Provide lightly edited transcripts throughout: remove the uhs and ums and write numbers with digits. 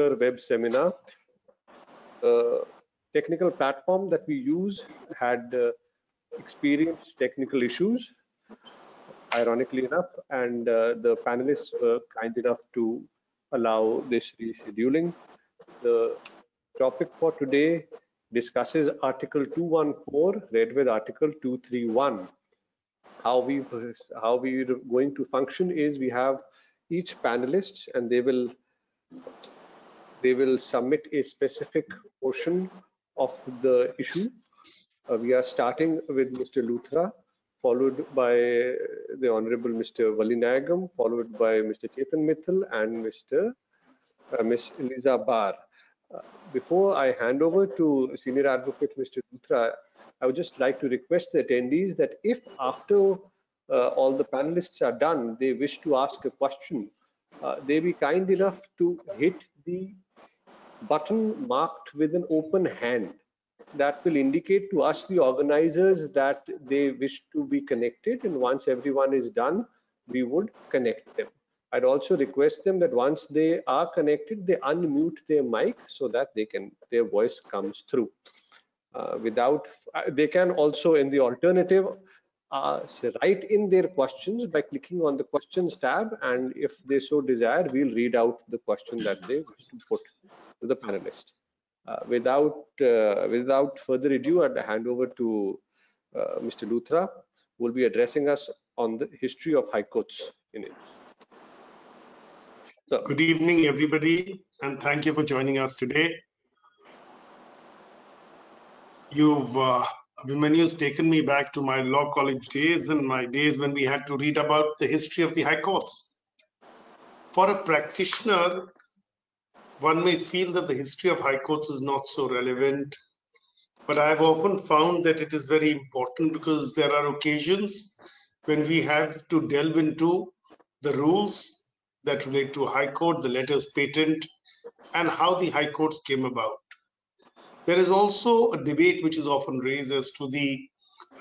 web seminar. Technical platform that we use had experienced technical issues, ironically enough, and the panelists were kind enough to allow this rescheduling. The topic for today discusses Article 214 read with Article 231. How we're going to function is we have each panelist, and they will submit a specific portion of the issue. We are starting with Mr. Luthra, followed by the Honorable Mr. Valinayagam, followed by Mr. Chetan Mittal and Ms. Eliza Bar. Before I hand over to Senior Advocate Mr. Luthra, I would just like to request the attendees that if after all the panelists are done, they wish to ask a question, they be kind enough to hit the button marked with an open hand. That will indicate to us, the organizers, that they wish to be connected, and once everyone is done, we would connect them. I'd also request them that once they are connected, they unmute their mic so that their voice comes through. They can also, in the alternative, write in their questions by clicking on the questions tab, and if they so desire, we'll read out the question that they wish to put to the panelists. Without further ado, I'd hand over to Mr. Luthra, who will be addressing us on the history of high courts in India. So, good evening, everybody, and thank you for joining us today. Abhimanyu taken me back to my law college days and my days when we had to read about the history of the high courts. For a practitioner, one may feel that the history of high courts is not so relevant, but I've often found that it is very important because there are occasions when we have to delve into the rules that relate to high court, the letters patent, and how the high courts came about. There is also a debate which is often raised as to the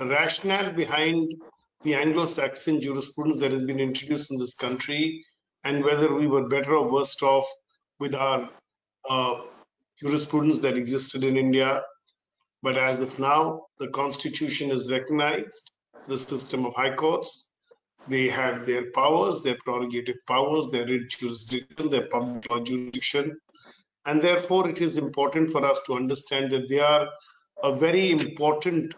rationale behind the Anglo-Saxon jurisprudence that has been introduced in this country, and whether we were better or worse off with our jurisprudence that existed in India. But as of now, the Constitution has recognized the system of high courts. They have their powers, their prerogative powers, their writ jurisdiction, their public law jurisdiction. And therefore, it is important for us to understand that they are a very important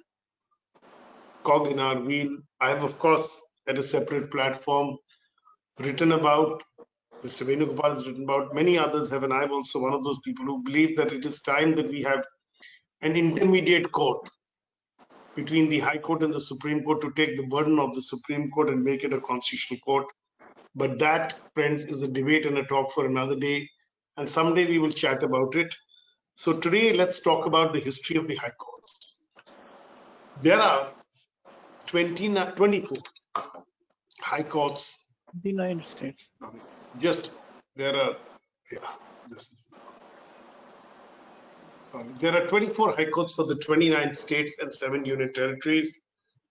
cog in our wheel. I have, of course, at a separate platform, written about, Mr. Venugopal has written about, many others have, and I'm also one of those people who believe that it is time that we have an intermediate court between the High Court and the Supreme Court to take the burden of the Supreme Court and make it a constitutional court. But that, friends, is a debate and a talk for another day, and someday we will chat about it. So today, let's talk about the history of the High Courts. There are 24 High Courts. The United States. There are 24 High Courts for the 29 states and 7 union territories.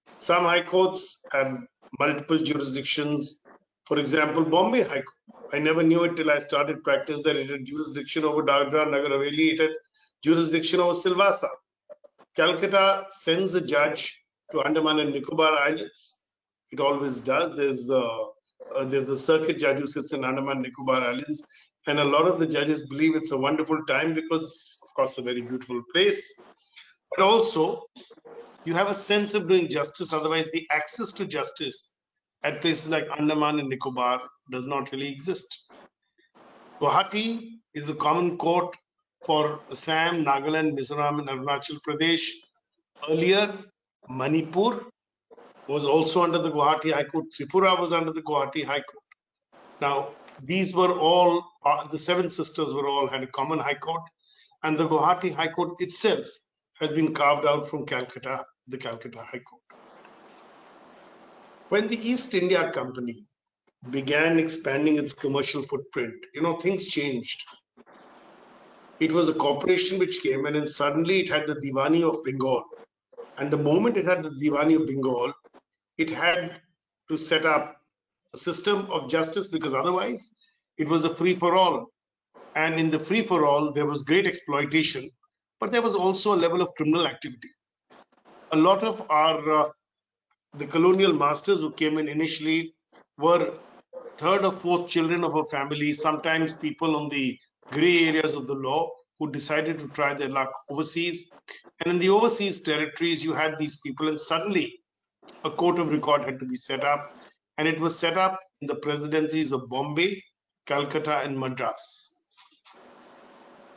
Some High Courts have multiple jurisdictions. For example, Bombay High Court, I never knew it till I started practice that it had jurisdiction over Dadra, Nagar Haveli, it had jurisdiction over Silvassa. Calcutta sends a judge to Andaman and Nicobar Islands. It always does. There's a circuit judge who sits in Andaman and Nicobar Islands, and a lot of the judges believe it's a wonderful time because it's, of course, a very beautiful place. But also, you have a sense of doing justice. Otherwise, the access to justice at places like Andaman and Nicobar does not really exist. Guwahati is a common court for Assam, Nagaland, Mizoram, and Arunachal Pradesh. Earlier, Manipur was also under the Guwahati High Court. Tripura was under the Guwahati High Court. Now, these were all, the 7 sisters were all had a common High Court, and the Guwahati High Court itself has been carved out from Calcutta, the Calcutta High Court. When the East India Company began expanding its commercial footprint, things changed. It was a corporation which came in, and suddenly it had the Diwani of Bengal. And the moment it had the Diwani of Bengal, it had to set up a system of justice, because otherwise it was a free-for-all. And in the free-for-all, there was great exploitation, but there was also a level of criminal activity. A lot of our the colonial masters who came in initially were third or fourth children of a family, sometimes people on the gray areas of the law who decided to try their luck overseas. And in the overseas territories, you had these people, and suddenly a court of record had to be set up. And it was set up in the presidencies of Bombay, Calcutta, and Madras.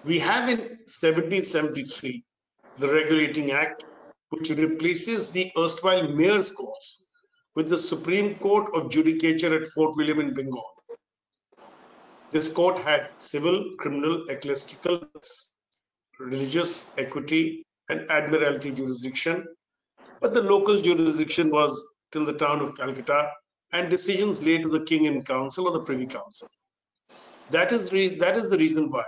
We have in 1773 the Regulating Act, which replaces the erstwhile mayor's courts with the Supreme Court of Judicature at Fort William in Bengal. This court had civil, criminal, ecclesiastical, religious, equity, and admiralty jurisdiction, but the local jurisdiction was till the town of Calcutta, and decisions lay to the King in Council or the Privy Council. That is the reason why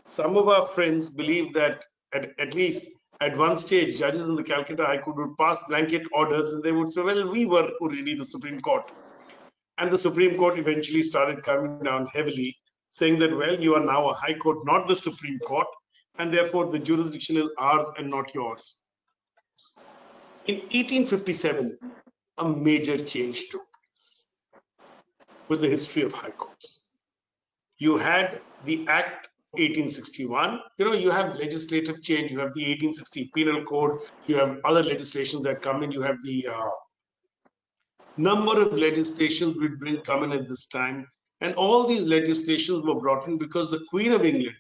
some of our friends believe that at least at one stage, judges in the Calcutta High Court would pass blanket orders and they would say, well, we were originally the Supreme Court. And the Supreme Court eventually started coming down heavily, saying that, well, you are now a High Court, not the Supreme Court, and therefore the jurisdiction is ours and not yours. In 1857, a major change took place with the history of High Courts. You had the Act 1861, you have legislative change, you have the 1860 Penal Code, you have other legislations that come in, you have the number of legislations which come in at this time. And all these legislations were brought in because the Queen of England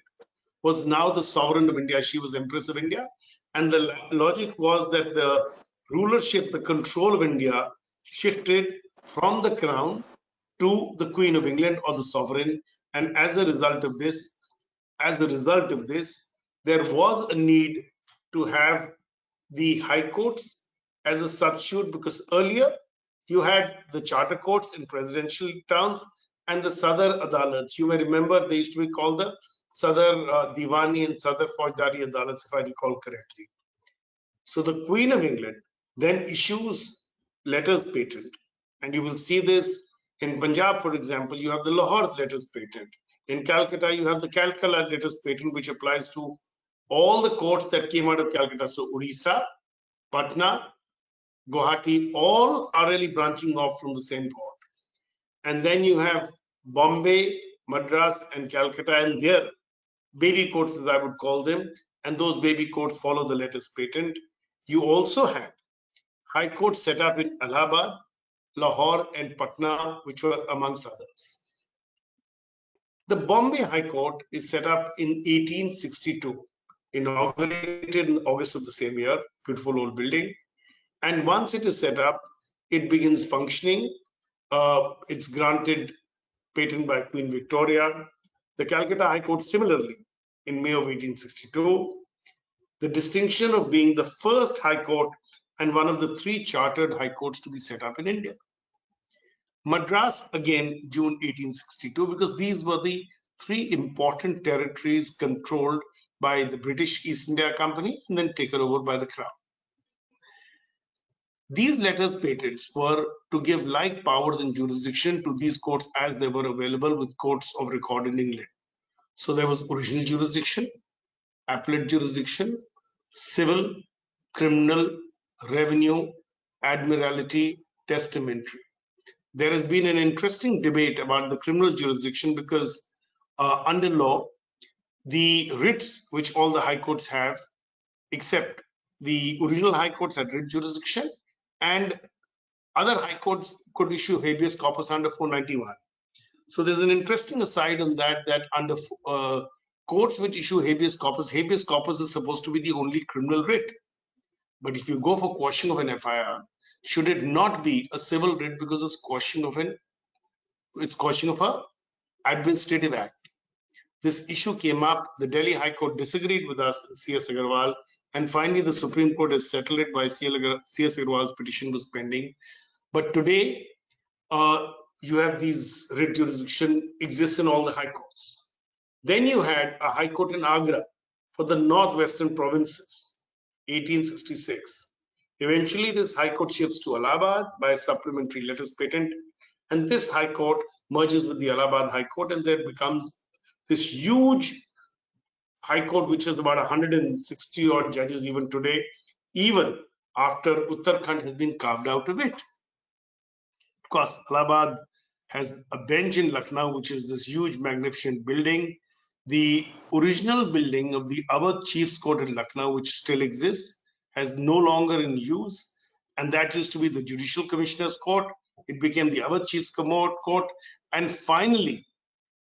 was now the sovereign of India. She was Empress of India. And the logic was that the rulership, the control of India shifted from the crown to the Queen of England or the sovereign. And as a result of this, there was a need to have the high courts as a substitute, because earlier you had the charter courts in presidential towns and the Sadar Adalats. You may remember they used to be called the Sadar Diwani and Sadar Fajdari Adalats, if I recall correctly. So the Queen of England then issues letters patent, and you will see this in Punjab, for example. You have the Lahore letters patent. In Calcutta, you have the Calcutta letters patent, which applies to all the courts that came out of Calcutta. So Odisha, Patna, Guwahati, all are really branching off from the same court. And then you have Bombay, Madras, and Calcutta, and their baby courts, as I would call them, and those baby courts follow the letters patent. You also had high courts set up in Allahabad, Lahore, and Patna, which were amongst others. The Bombay High Court is set up in 1862, inaugurated in August of the same year, beautiful old building. And once it is set up, it begins functioning. It's granted patent by Queen Victoria. The Calcutta High Court similarly in May of 1862. The distinction of being the first High Court and one of the 3 chartered High Courts to be set up in India. Madras, again, June 1862, because these were the 3 important territories controlled by the British East India Company and then taken over by the Crown. These letters patents were to give like powers and jurisdiction to these courts as they were available with courts of record in England. So there was original jurisdiction, appellate jurisdiction, civil, criminal, revenue, admiralty, testamentary. There has been an interesting debate about the criminal jurisdiction because under law, the writs which all the high courts have, except the original high courts had writ jurisdiction, and other high courts could issue habeas corpus under 491. So there's an interesting aside on that under courts which issue habeas corpus is supposed to be the only criminal writ. But if you go for quashing of an FIR, should it not be a civil writ because it's quashing of a administrative act? This issue came up. The Delhi High Court disagreed with us, C.S. Agarwal, and finally the Supreme Court has settled it by C.S. Agarwal's petition was pending. But today, you have these writ jurisdiction exists in all the high courts. Then you had a high court in Agra for the northwestern provinces, 1866. Eventually, this high court shifts to Allahabad by a supplementary letters patent, and this high court merges with the Allahabad High Court, and there becomes this huge High Court, which is about 160 odd judges even today, even after Uttarakhand has been carved out of it. Of course, Allahabad has a bench in Lucknow, which is this huge, magnificent building. The original building of the Awadh Chiefs Court in Lucknow, which still exists, has no longer in use. And that used to be the Judicial Commissioner's Court. It became the Awadh Chiefs Court. And finally,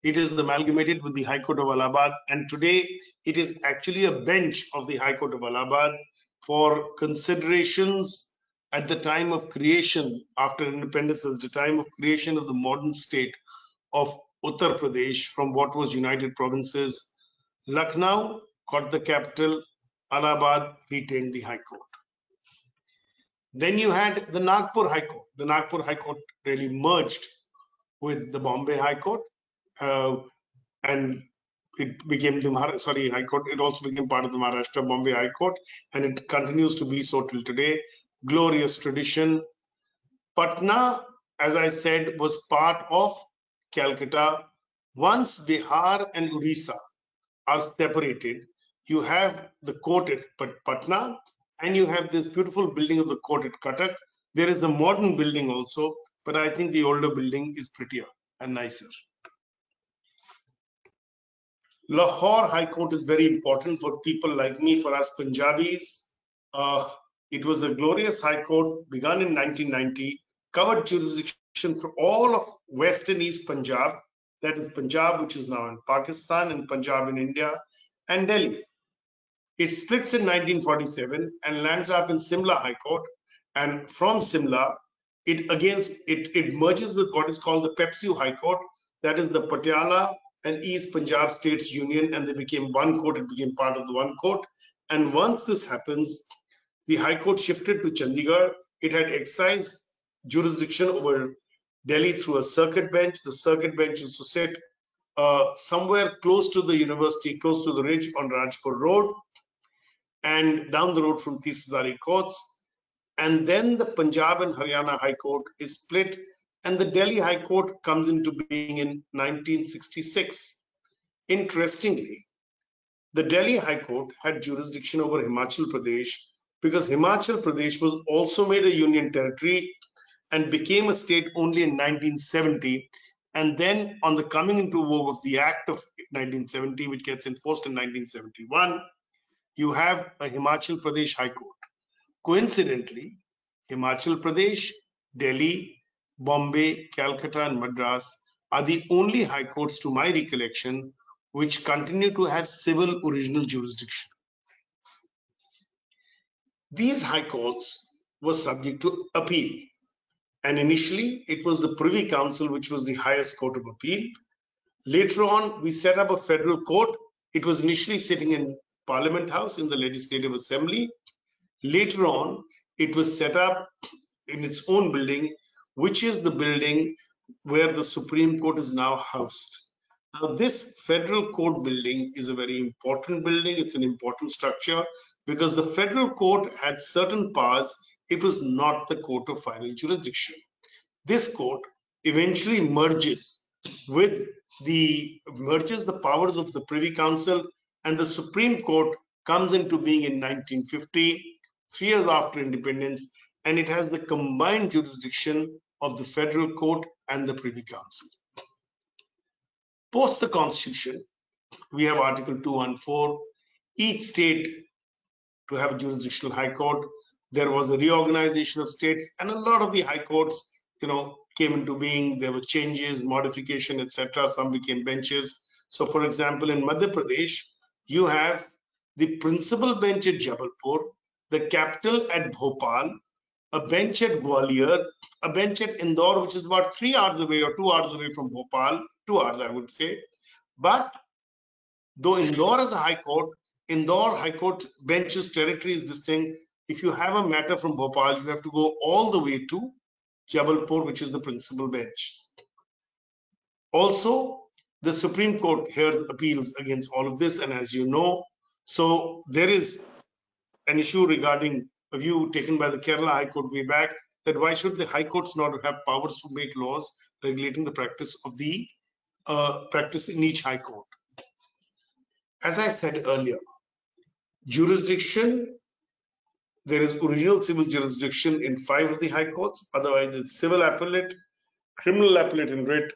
it is amalgamated with the High Court of Allahabad. And today, it is actually a bench of the High Court of Allahabad for considerations at the time of creation, after independence, at the time of creation of the modern state of Uttar Pradesh from what was United Provinces. Lucknow got the capital, Allahabad retained the High Court. Then you had the Nagpur High Court. The Nagpur High Court really merged with the Bombay High Court, and it became the High Court. It also became part of the Maharashtra Bombay High Court, and it continues to be so till today. Glorious tradition. Patna, as I said, was part of Calcutta. Once Bihar and Odisha are separated, you have the court at Patna, and you have this beautiful building of the court at Cuttack. There is a modern building also, but I think the older building is prettier and nicer. Lahore High Court is very important for people like me, for us Punjabis. It was a glorious High Court, begun in 1990, covered jurisdiction for all of West and East Punjab. That is Punjab, which is now in Pakistan, and Punjab in India, and Delhi. It splits in 1947 and lands up in Simla High Court. And from Simla, it merges with what is called the Pepsiu High Court. That is the Patiala and East Punjab States Union, and they became one court. It became part of the one court. And once this happens, the High Court shifted to Chandigarh. It had excise jurisdiction over Delhi through a circuit bench. The circuit bench used to sit somewhere close to the university, close to the ridge on Rajpur Road, and down the road from Tisazari courts. And then the Punjab and Haryana High Court is split, and the Delhi High Court comes into being in 1966. Interestingly, the Delhi High Court had jurisdiction over Himachal Pradesh, because Himachal Pradesh was also made a union territory and became a state only in 1970. And then on the coming into vogue of the Act of 1970, which gets enforced in 1971, you have a Himachal Pradesh High Court. Coincidentally, Himachal Pradesh, Delhi, Bombay, Calcutta, and Madras are the only high courts, to my recollection, which continue to have civil original jurisdiction. These high courts were subject to appeal, and initially it was the Privy Council which was the highest court of appeal. Later on, we set up a federal court. It was initially sitting in Parliament House in the Legislative Assembly. Later on, it was set up in its own building, which is the building where the Supreme Court is now housed. Now, this federal court building is a very important building. It's an important structure because the federal court had certain powers. It was not the court of final jurisdiction. This court eventually merges the powers of the Privy Council, and the Supreme Court comes into being in 1950, 3 years after independence, and it has the combined jurisdiction of the federal court and the Privy Council. Post the Constitution, we have Article 214, each state to have a jurisdictional high court. There was a reorganization of states, and a lot of the high courts, came into being. There were changes, modification, etc. Some became benches. So, for example, in Madhya Pradesh, you have the principal bench at Jabalpur, the capital at Bhopal, a bench at Gwalior, a bench at Indore, which is about 3 hours away or 2 hours away from Bhopal, 2 hours, I would say. But though Indore is a high court, Indore High Court bench's territory is distinct. If you have a matter from Bhopal, you have to go all the way to Jabalpur, which is the principal bench. Also, the Supreme Court hears appeals against all of this, and as you know, so there is an issue regarding a view taken by the Kerala High Court way back, that why should the high courts not have powers to make laws regulating the practice of the practice in each high court. As I said earlier, jurisdiction, there is original civil jurisdiction in 5 of the high courts. Otherwise, it's civil appellate, criminal appellate and writ,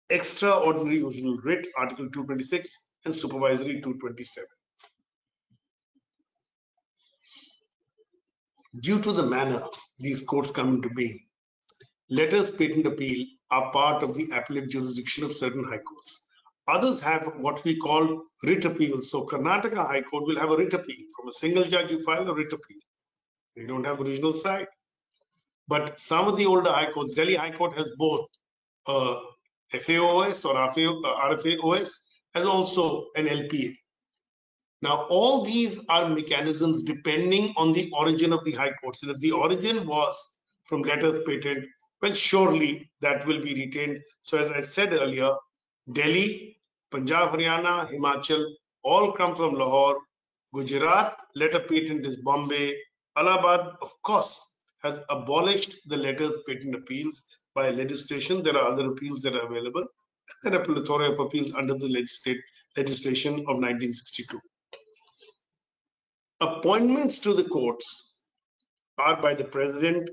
extraordinary original writ, Article 226, and supervisory 227. Due to the manner these courts come into being, letters patent appeal are part of the appellate jurisdiction of certain high courts. Others have what we call writ appeal. So Karnataka High Court will have a writ appeal. From a single judge, you file a writ appeal. They don't have original side. But some of the older high courts, Delhi High Court has both FAOS or RFAOS, as also an LPA. Now, all these are mechanisms depending on the origin of the high courts. And if the origin was from letters patent, well, surely that will be retained. So as I said earlier, Delhi, Punjab, Haryana, Himachal, all come from Lahore. Gujarat, letter patent is Bombay. Allahabad, of course, has abolished the letters patent appeals by legislation. There are other appeals that are available. There are plethora of appeals under the legislation of 1962. Appointments to the courts are by the president.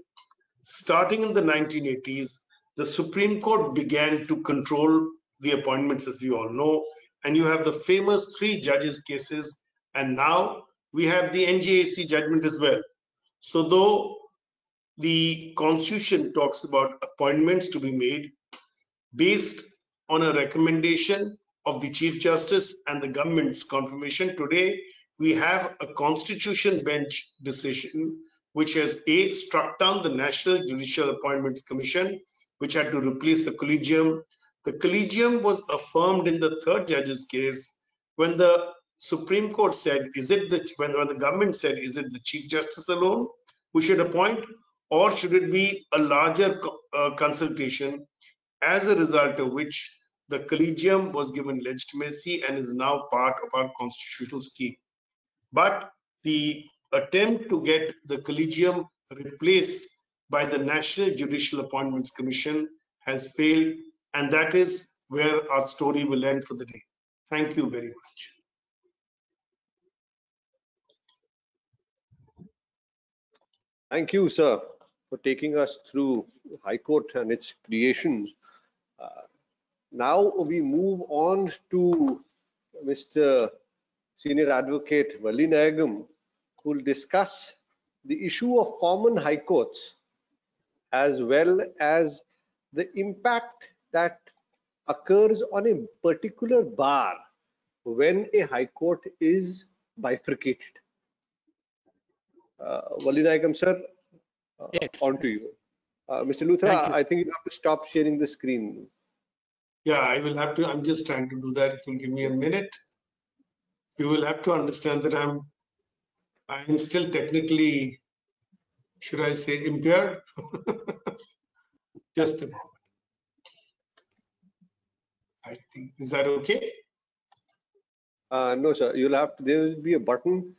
Starting in the 1980s, the Supreme Court began to control the appointments, as we all know. And you have the famous 3 judges cases. And now we have the NJAC judgment as well. So though the Constitution talks about appointments to be made based on a recommendation of the Chief Justice and the government's confirmation, today we have a Constitution bench decision which has struck down the National Judicial Appointments Commission, which had to replace the Collegium. The Collegium was affirmed in the 3rd judge's case when the Supreme Court said, when the government said, is it the Chief Justice alone who should appoint, or should it be a larger consultation, as a result of which the Collegium was given legitimacy and is now part of our constitutional scheme. But the attempt to get the Collegium replaced by the National Judicial Appointments Commission has failed, and that is where our story will end for the day. Thank you very much. Thank you, sir, for taking us through High Court and its creations. Now we move on to Mr. Senior Advocate Vali Nayagam, who will discuss the issue of common high courts, as well as the impact that occurs on a particular bar when a high court is bifurcated. Vali Nayagam, sir, Yes. on to you. Mr. Luthra, I think you have to stop sharing the screen. Yeah, I will have to. I'm just trying to do that. If you'll give me a minute. You will have to understand that I'm still technically, should I say, impaired? Just a moment. I think, is that okay? No, sir. You'll have to. There will be a button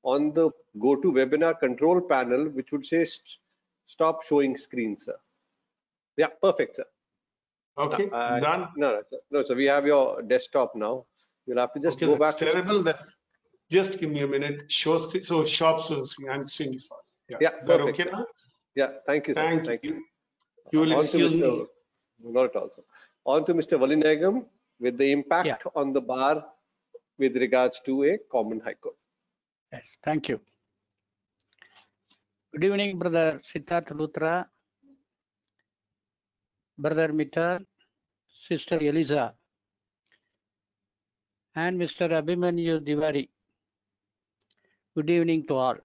on the Go to Webinar Control panel which would say Stop showing screen, sir. Yeah, perfect, sir. Okay, it's done. No, sir. No, sir. We have your desktop now. You'll have to just Okay, go that's back. terrible. That's just give me a minute. Show screen. So shop screen. I'm seeing this. Yeah, is that perfect. okay now? Yeah, thank you, sir. Thank you. You will On to excuse me. Not at all, sir. On to Mr. Vali Nayagam with the impact on the bar with regards to a common high court. Yes, thank you. Good evening, Brother Siddharth Luthra, Brother Mittal, Sister Eliza, and Mr. Abhimanyu Diwari. Good evening to all.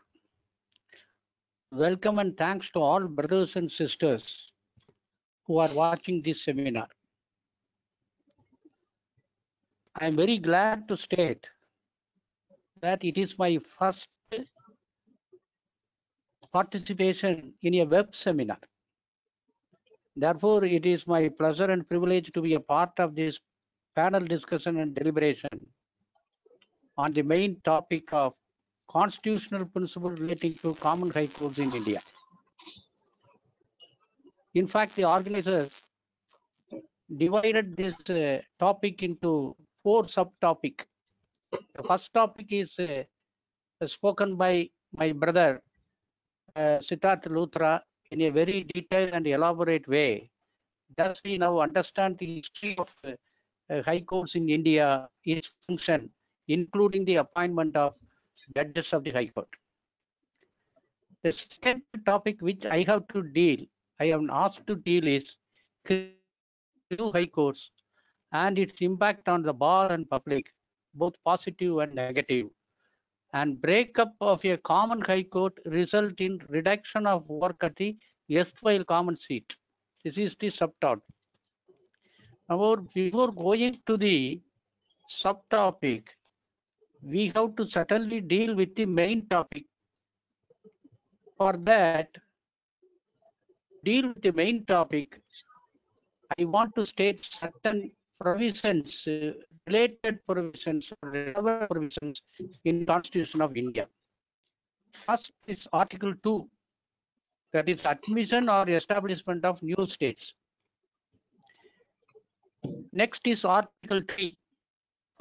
Welcome and thanks to all brothers and sisters who are watching this seminar. I am very glad to state that it is my first participation in a web seminar. Therefore, it is my pleasure and privilege to be a part of this panel discussion and deliberation on the main topic of constitutional principle relating to common high courts in India. In fact, the organizers divided this topic into 4 subtopics. The first topic is spoken by my brother Siddharth Luthra in a very detailed and elaborate way. Thus, we now understand the history of high courts in India, its function, including the appointment of judges of the High Court. The second topic which I have asked to deal is new high courts and its impact on the bar and public, both positive and negative. And breakup of a common high court result in reduction of work at the erstwhile common seat. This is the subtopic. Now, before going to the subtopic, we have to certainly deal with the main topic. For that, deal with the main topic, I want to state certain provisions, related provisions, relevant provisions in Constitution of India. First is Article 2, that is admission or establishment of new states. Next is Article 3,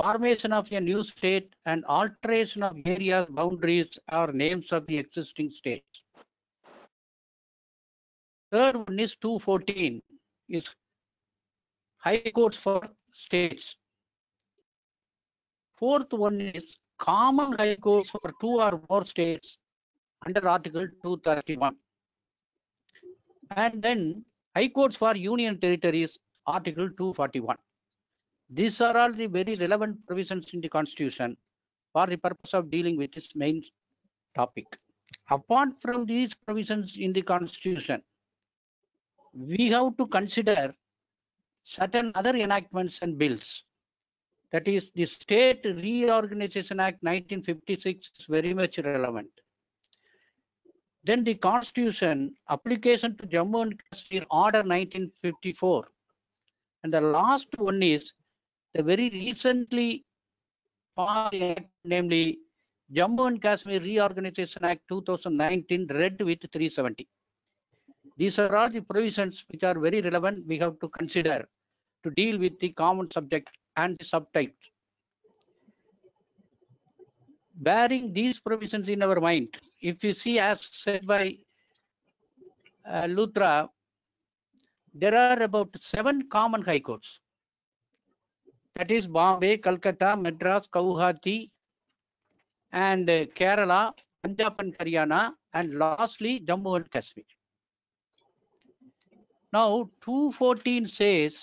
formation of a new state and alteration of areas, boundaries, or names of the existing states. Third one is 214, is high courts for states. Fourth one is common high courts for 2 or more states under Article 231. And then high courts for union territories, Article 241. These are all the very relevant provisions in the Constitution for the purpose of dealing with this main topic. Apart from these provisions in the Constitution, we have to consider certain other enactments and bills. That is, the State Reorganization Act 1956 is very much relevant. Then the Constitution, application to Jammu and Kashmir Order 1954. And the last one is the very recently passed act, namely Jammu and Kashmir Reorganization Act 2019, read with 370. These are all the provisions which are very relevant we have to consider to deal with the common subject and the subtypes. Bearing these provisions in our mind, if you see, as said by Luthra, there are about 7 common high courts. That is Bombay, Calcutta, Madras, Guwahati, and Kerala, Punjab and Haryana, and lastly Jammu and Kashmir. Now 214 says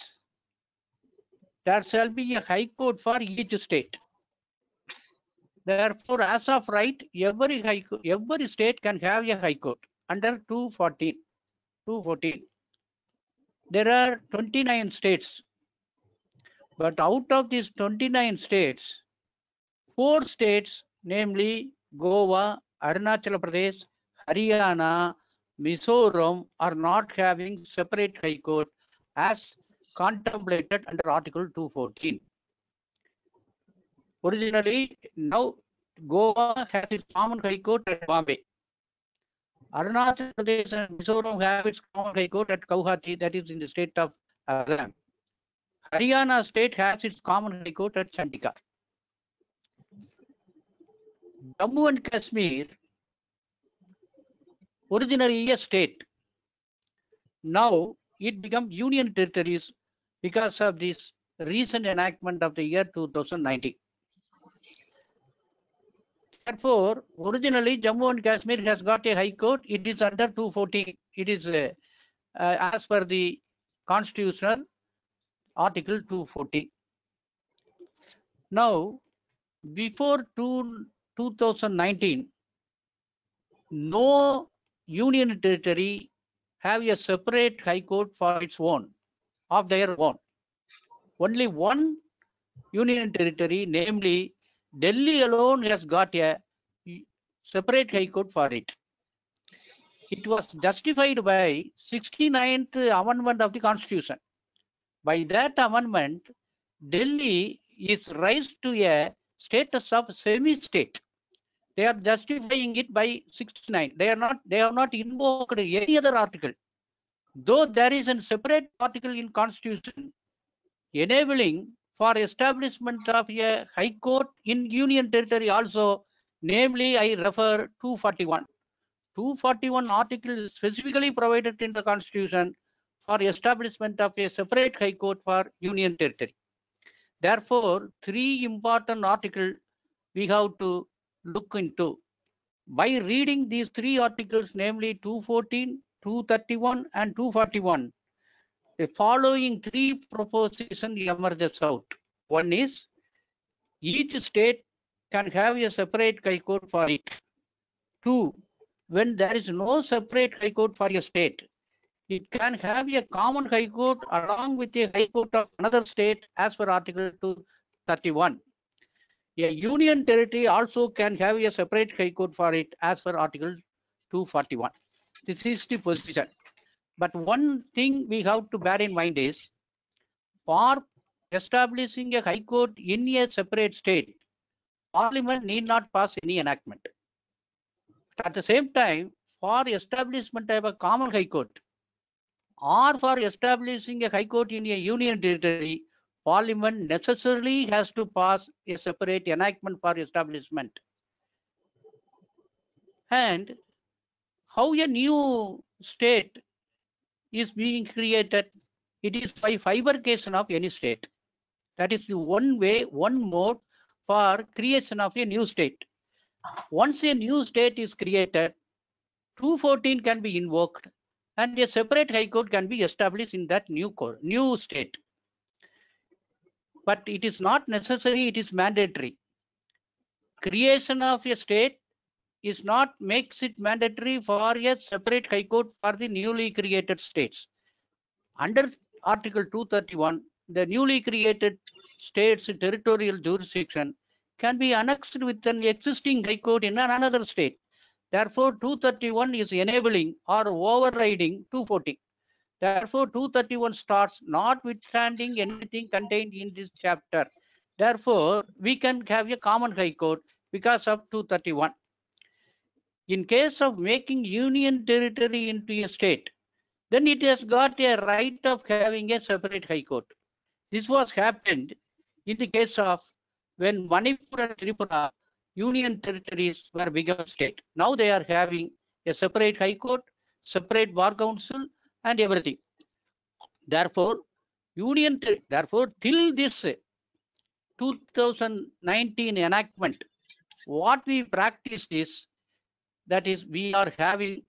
there shall be a high court for each state. Therefore, as of right, every state can have a high court under 214. There are 29 states, but out of these 29 states, 4 states, namely Goa, Arunachal Pradesh, Haryana, Mizoram, are not having separate high court as contemplated under Article 214. Originally, now Goa has its common high court at Bombay. Arunachal Pradesh and Mizoram have its common high court at Guwahati, that is in the state of Assam. Haryana state has its common high court at Chandigarh. Jammu and Kashmir, originally a state, now it became union territories because of this recent enactment of the year 2019. Therefore, originally Jammu and Kashmir has got a high court. It is under 214. It is as per the Constitutional Article 240. Now, before 2019, no union territory have a separate high court for its own, of their own. Only one union territory, namely Delhi alone, has got a separate high court for it. It was justified by 69th Amendment of the Constitution. By that amendment, Delhi is raised to a status of semi-state. They are justifying it by 69. They have not invoked any other article. Though there is a separate article in Constitution enabling for establishment of a high court in union territory also, namely I refer 241. 241 article is specifically provided in the constitution for establishment of a separate high court for union territory. Therefore, three important articles we have to look into. By reading these three articles, namely 214, 231 and 241, the following three propositions emerges out. One is, each state can have a separate high court for it. Two, when there is no separate high court for a state, it can have a common high court along with a high court of another state as per Article 231. A union territory also can have a separate high court for it as per Article 241. This is the position. But one thing we have to bear in mind is, for establishing a high court in a separate state, Parliament need not pass any enactment. At the same time, for establishment of a common high court or for establishing a high court in a union territory, Parliament necessarily has to pass a separate enactment for establishment. And how a new state is being created, it is by bifurcation of any state. That is the one way, one mode for creation of a new state. Once a new state is created, 214 can be invoked and a separate high court can be established in that new state. But it is not necessary, it is mandatory. Creation of a state is not makes it mandatory for a separate high court for the newly created states. Under Article 231, the newly created state's territorial jurisdiction can be annexed with an existing high court in another state. Therefore, 231 is enabling or overriding 240. Therefore, 231 starts notwithstanding anything contained in this chapter. Therefore, we can have a common high court because of 231. In case of making union territory into a state, then it has got a right of having a separate high court. This was happened in the case of when Manipur and Tripura union territories were become state. Now they are having a separate high court, separate bar council and everything. Therefore, till this 2019 enactment, what we practiced is, that is, we are having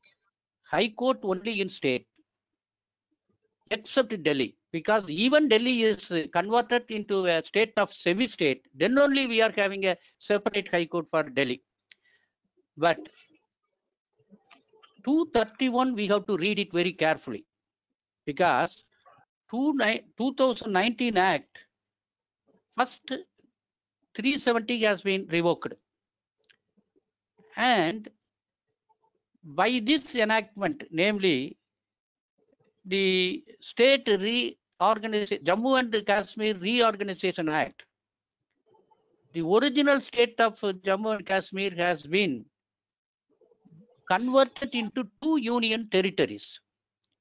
high court only in state, except Delhi, because even Delhi is converted into a state of semi-state, then only we are having a separate high court for Delhi. But 231, we have to read it very carefully, because 2019 Act, first 370 has been revoked. And by this enactment, namely the State Reorganization, Jammu and Kashmir Reorganization Act, the original state of Jammu and Kashmir has been converted into two union territories.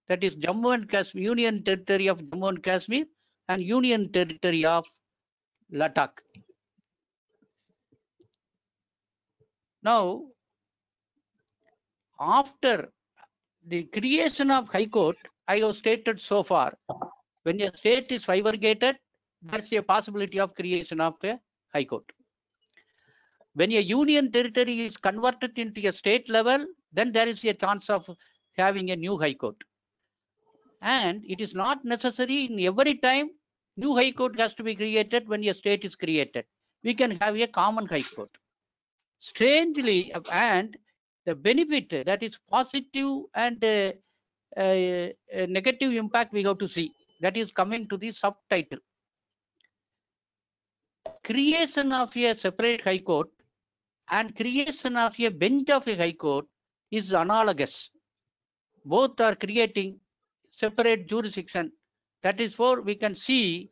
That is Jammu and Kashmir, Union Territory of Jammu and Kashmir and Union Territory of Ladakh. Now, after the creation of High Court, I have stated so far, when a state is bifurcated, there's a possibility of creation of a High Court. When a union territory is converted into a state level, then there is a chance of having a new High Court. And it is not necessary in every time new High Court has to be created when a state is created. We can have a common High Court. Strangely, and the benefit, that is positive and negative impact, we have to see. That is coming to the subtitle. Creation of a separate High Court and creation of a bench of a High Court is analogous. Both are creating separate jurisdiction. That is for we can see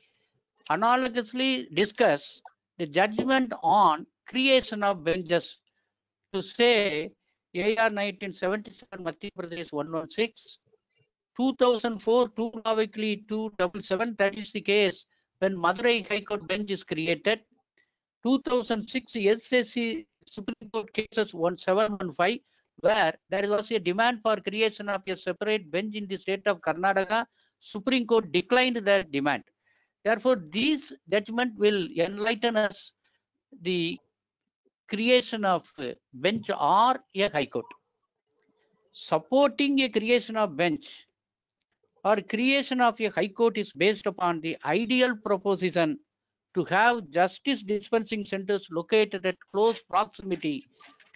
analogously discuss the judgment on creation of benches to say AR 1977 Madhya Pradesh 116, 2004 2 Lavakli 277, that is the case when Madurai High Court bench is created. 2006 SSC Supreme Court cases 1715, where there was a demand for creation of a separate bench in the state of Karnataka. Supreme Court declined that demand. Therefore, this judgment will enlighten us the creation of a bench or a high court. Supporting a creation of bench or creation of a high court is based upon the ideal proposition to have justice dispensing centers located at close proximity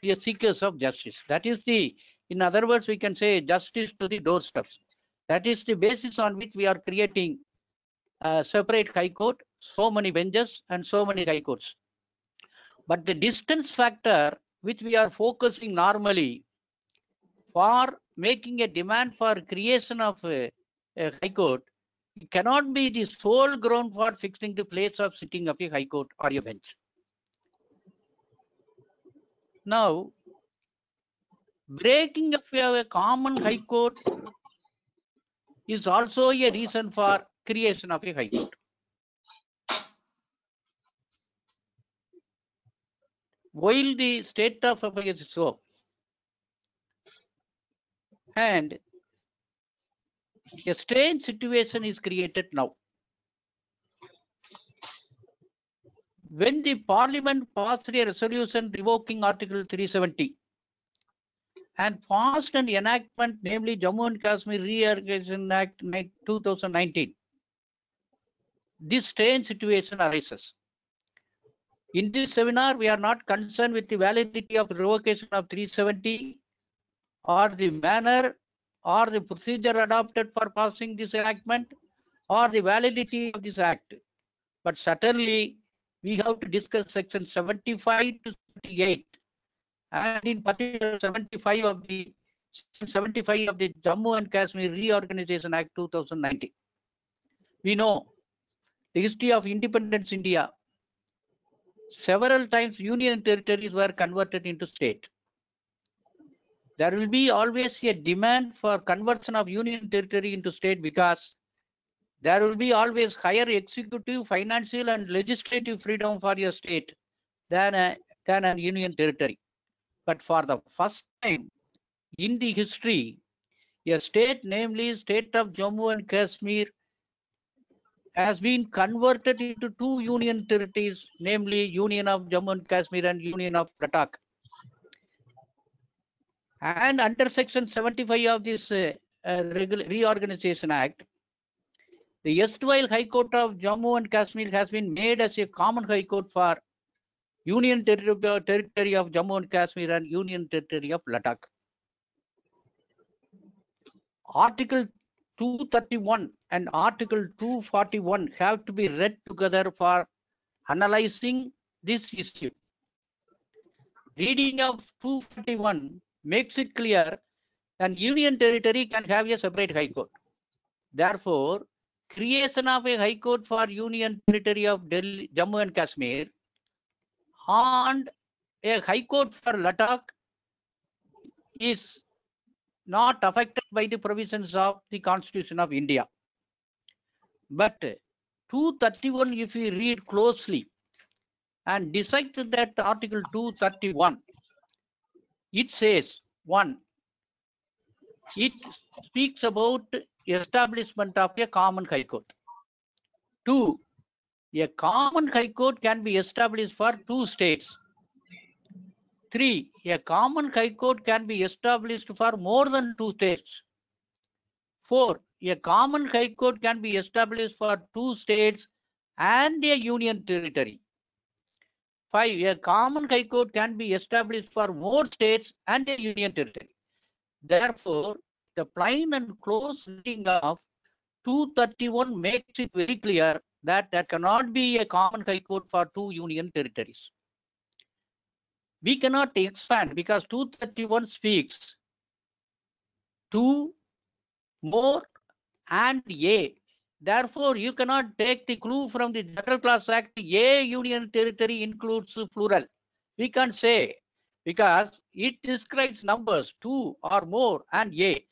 to the seekers of justice. That is the, in other words, we can say justice to the doorsteps. That is the basis on which we are creating a separate high court, so many benches and so many high courts. But the distance factor which we are focusing normally for making a demand for creation of a high court, it cannot be the sole ground for fixing the place of sitting of a high court or a bench. Now, breaking of a common high court is also a reason for creation of a high court. While the state of affairs is so, and a strange situation is created now. When the Parliament passed a resolution revoking Article 370 and passed an enactment, namely Jammu and Kashmir Reorganization Act 2019, this strange situation arises. In this seminar, we are not concerned with the validity of revocation of 370 or the manner or the procedure adopted for passing this enactment or the validity of this act. But certainly, we have to discuss section 75 to 78, and in particular 75 of the Jammu and Kashmir Reorganization Act 2019. We know the history of independence India. Several times union territories were converted into state. There will be always a demand for conversion of union territory into state because there will be always higher executive, financial and legislative freedom for a state than a union territory. But for the first time in the history, a state, namely state of Jammu and Kashmir, has been converted into two union territories, namely Union of Jammu and Kashmir and Union of Ladakh. And under section 75 of this Reorganization Act, the erstwhile High Court of Jammu and Kashmir has been made as a common High Court for Union Territory of Jammu and Kashmir and Union Territory of Ladakh. Article 231 and Article 241 have to be read together for analyzing this issue. Reading of 241 makes it clear that Union Territory can have a separate High Court. Therefore, creation of a High Court for Union Territory of Delhi, Jammu and Kashmir and a High Court for Ladakh is not affected by the provisions of the Constitution of India. But 231, if we read closely and dissect that Article 231, it says, 1, it speaks about establishment of a common High Court. 2, a common High Court can be established for two states. 3, a common High Court can be established for more than two states. 4, a common High Court can be established for two states and a union territory. 5, a common High Court can be established for more states and a union territory. Therefore, the plain and close reading of 231 makes it very clear that there cannot be a common High Court for two union territories. We cannot expand because 231 speaks two, more and a. Therefore, you cannot take the clue from the General Clause Act, a union territory includes plural. We can't say because it describes numbers, two or more and a.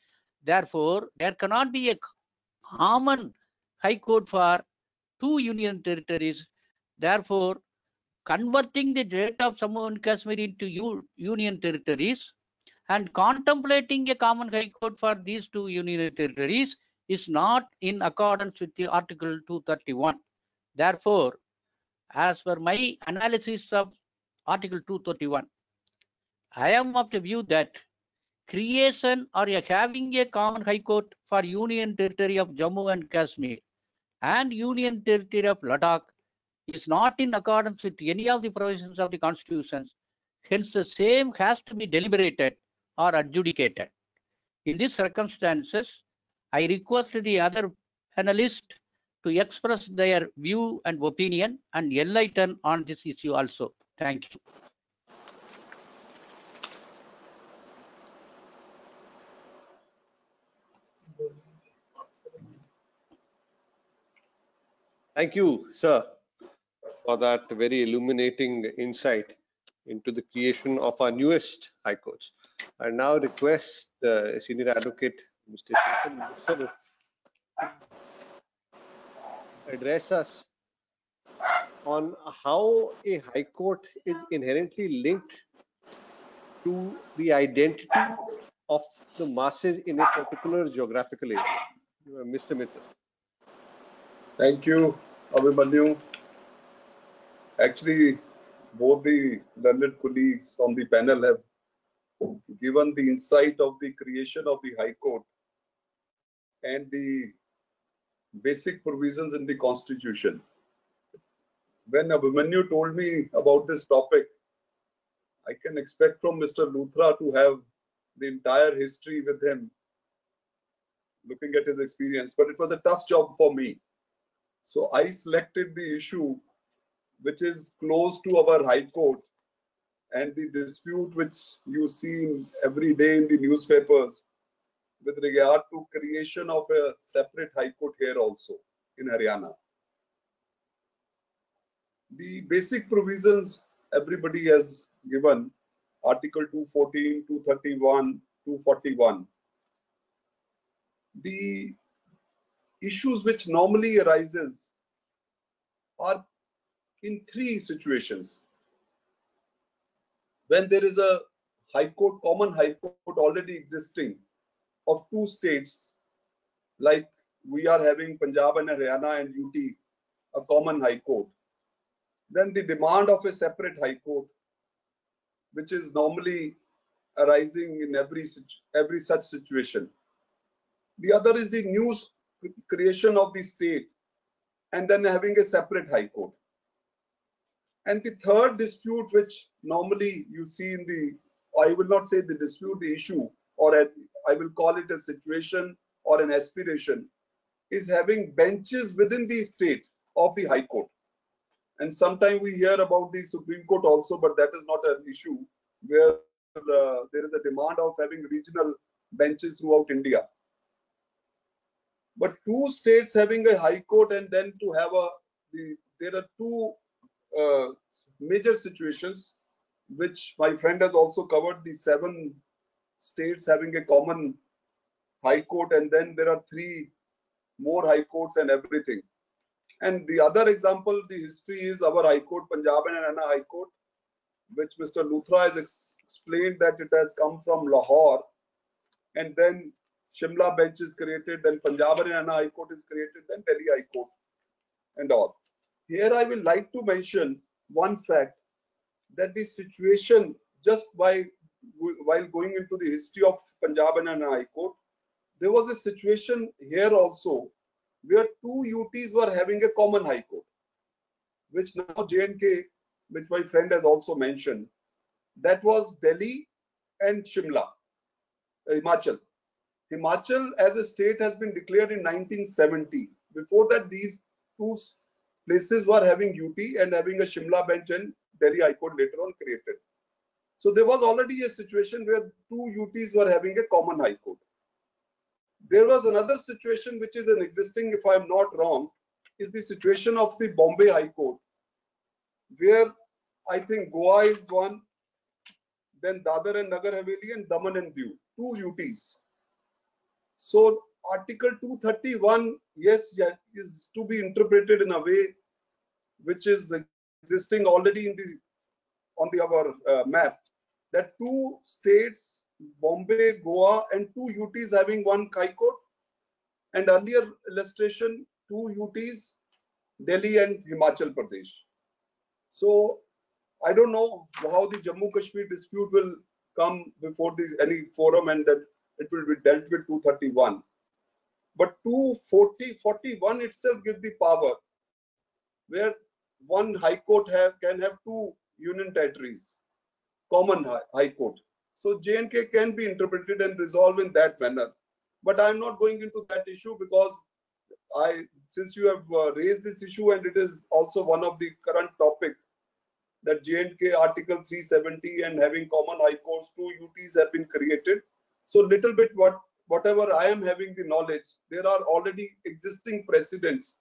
Therefore, there cannot be a common High Court for 2 union territories. Therefore, converting the state of Jammu and Kashmir into union territories and contemplating a common high court for these 2 union territories is not in accordance with the Article 231. Therefore, as per my analysis of Article 231, I am of the view that creation or having a common high court for Union Territory of Jammu and Kashmir and Union Territory of Ladakh is not in accordance with any of the provisions of the Constitution. Hence, the same has to be deliberated or adjudicated. In these circumstances, I request the other panelists to express their view and opinion and enlighten on this issue also. Thank you. Thank you, sir, for that very illuminating insight into the creation of our newest high courts. I now request Senior Advocate Mr. Chetan Mittal to address us on how a high court is inherently linked to the identity of the masses in a particular geographical area. Mr. Mittal. Thank you, Abhimanyu. Actually, both the learned colleagues on the panel have given the insight of the creation of the High Court and the basic provisions in the Constitution. When Abhimanyu told me about this topic, I can expect from Mr. Luthra to have the entire history with him, looking at his experience, but it was a tough job for me. So I selected the issue which is close to our High Court and the dispute which you see every day in the newspapers with regard to creation of a separate High Court here also in Haryana. The basic provisions everybody has given, Article 214, 231, 241. The issues which normally arises are in 3 situations. When there is a High Court, common High Court already existing of 2 states, like we are having Punjab and Haryana and UT, a common High Court. Then the demand of a separate High Court, which is normally arising in every such situation. The other is the new creation of the state and then having a separate High Court. And the third dispute, which normally you see in the, I will not say the dispute, the issue, or I will call it a situation or an aspiration, is having benches within the state of the High Court. And sometimes we hear about the Supreme Court also, but that is not an issue where there is a demand of having regional benches throughout India. But 2 states having a High Court and then to have there are 2 major situations which my friend has also covered, the 7 states having a common High Court, and then there are 3 more High Courts and everything. And the other example, the history is our High Court, Punjab and Haryana High Court, which Mr. Luthra has explained that it has come from Lahore, and then Shimla bench is created, then Punjab and Haryana High Court is created, then Delhi High Court and all. Here I will like to mention one fact, that the situation, just while going into the history of Punjab and Haryana High Court, there was a situation here also where 2 UTs were having a common High Court, which now J&K, which my friend has also mentioned, that was Delhi and Shimla, Himachal. Himachal as a state has been declared in 1970. Before that, these 2 places were having UT and having a Shimla bench, and Delhi High Court later on created. So there was already a situation where 2 UTs were having a common High Court. There was another situation which is an existing, if I am not wrong, is the situation of the Bombay High Court, where I think Goa is one, then Dadar and Nagar Haveli and Daman and Diu, 2 UTs. So Article 231, yes, yeah, is to be interpreted in a way which is existing already in the on the our map, that two states, Bombay, Goa, and two UTs having one High Court, and earlier illustration, two UTs, Delhi and Himachal Pradesh. So I don't know how the Jammu Kashmir dispute will come before any forum, and then it will be dealt with 231. But 241 itself gives the power where one High Court can have two union territories, common High Court. So J&K can be interpreted and resolved in that manner. But I'm not going into that issue because since you have raised this issue, and it is also one of the current topic, that J&K Article 370 and having common high courts, two UTs have been created. So little bit whatever I am having the knowledge, there are already existing precedents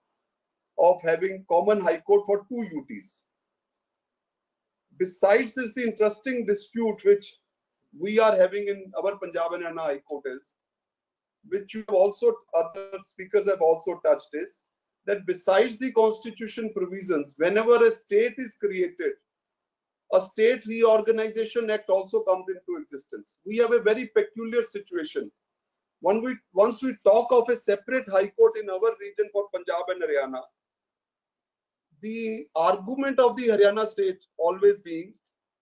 of having common high court for two UTs. Besides this, the interesting dispute which we are having in our Punjab and Haryana High Court is, which you also, other speakers have also touched, is that besides the constitution provisions, whenever a state is created, a state reorganization act also comes into existence. We have a very peculiar situation. Once we talk of a separate high court in our region for Punjab and Haryana, the argument of the Haryana state always being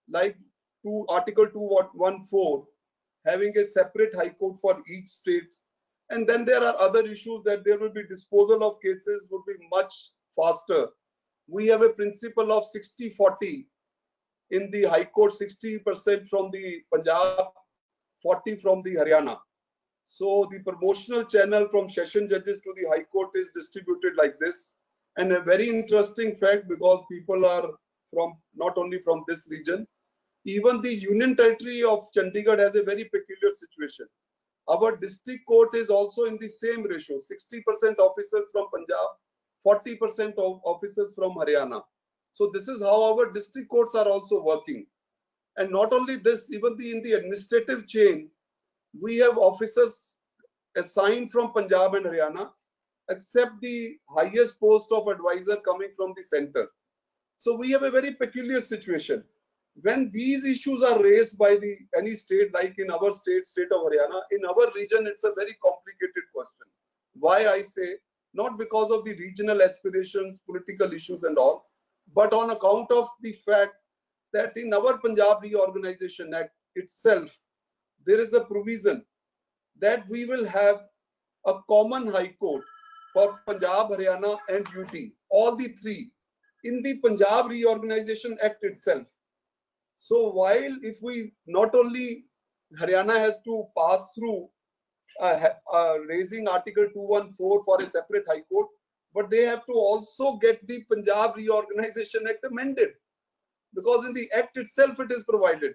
like Article 214, having a separate high court for each state. And then there are other issues that there will be disposal of cases would be much faster. We have a principle of 60-40 in the High Court, 60% from the Punjab, 40 from the Haryana. So the promotional channel from session judges to the High Court is distributed like this. And a very interesting fact, because people are from not only from this region, even the Union Territory of Chandigarh has a very peculiar situation. Our district court is also in the same ratio, 60% officers from Punjab, 40% of officers from Haryana. So this is how our district courts are also working. And not only this, even in the administrative chain, we have officers assigned from Punjab and Haryana, except the highest post of advisor coming from the center. So we have a very peculiar situation. When these issues are raised by any state, like in our state of Haryana, in our region, it's a very complicated question. Why I say, not because of the regional aspirations, political issues and all, but on account of the fact that in our Punjab Reorganization Act itself, there is a provision that we will have a common high court for Punjab, Haryana and UT, all the three, in the Punjab Reorganization Act itself. So while if we not only Haryana has to pass through raising Article 214 for a separate high court, but they have to also get the Punjab Reorganization Act amended, because in the act itself it is provided.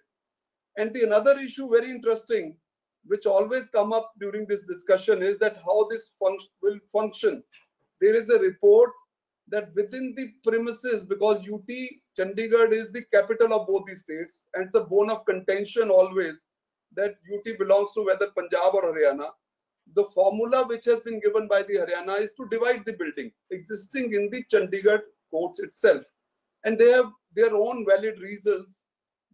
And another issue very interesting, which always come up during this discussion, is that how this will function. There is a report that within the premises, because UT Chandigarh is the capital of both the states, and it's a bone of contention always that UT belongs to whether Punjab or Haryana. The formula which has been given by the Haryana is to divide the building existing in the Chandigarh courts itself. And they have their own valid reasons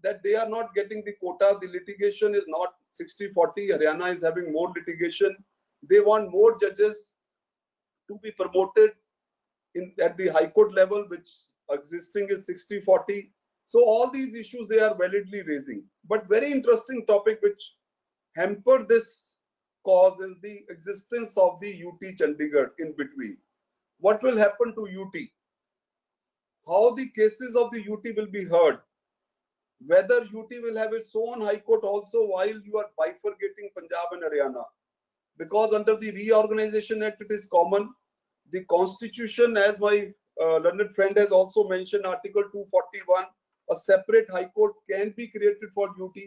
that they are not getting the quota. The litigation is not 60-40. Haryana is having more litigation. They want more judges to be promoted at the High Court level, which existing is 60-40. So all these issues they are validly raising. But very interesting topic which hamper this cause is the existence of the UT Chandigarh in between. What will happen to UT? How the cases of the UT will be heard? Whether UT will have its own High Court also while you are bifurcating Punjab and Haryana. Because under the Reorganization Act, it is common. The Constitution, as my learned friend has also mentioned, Article 241, a separate High Court can be created for UT.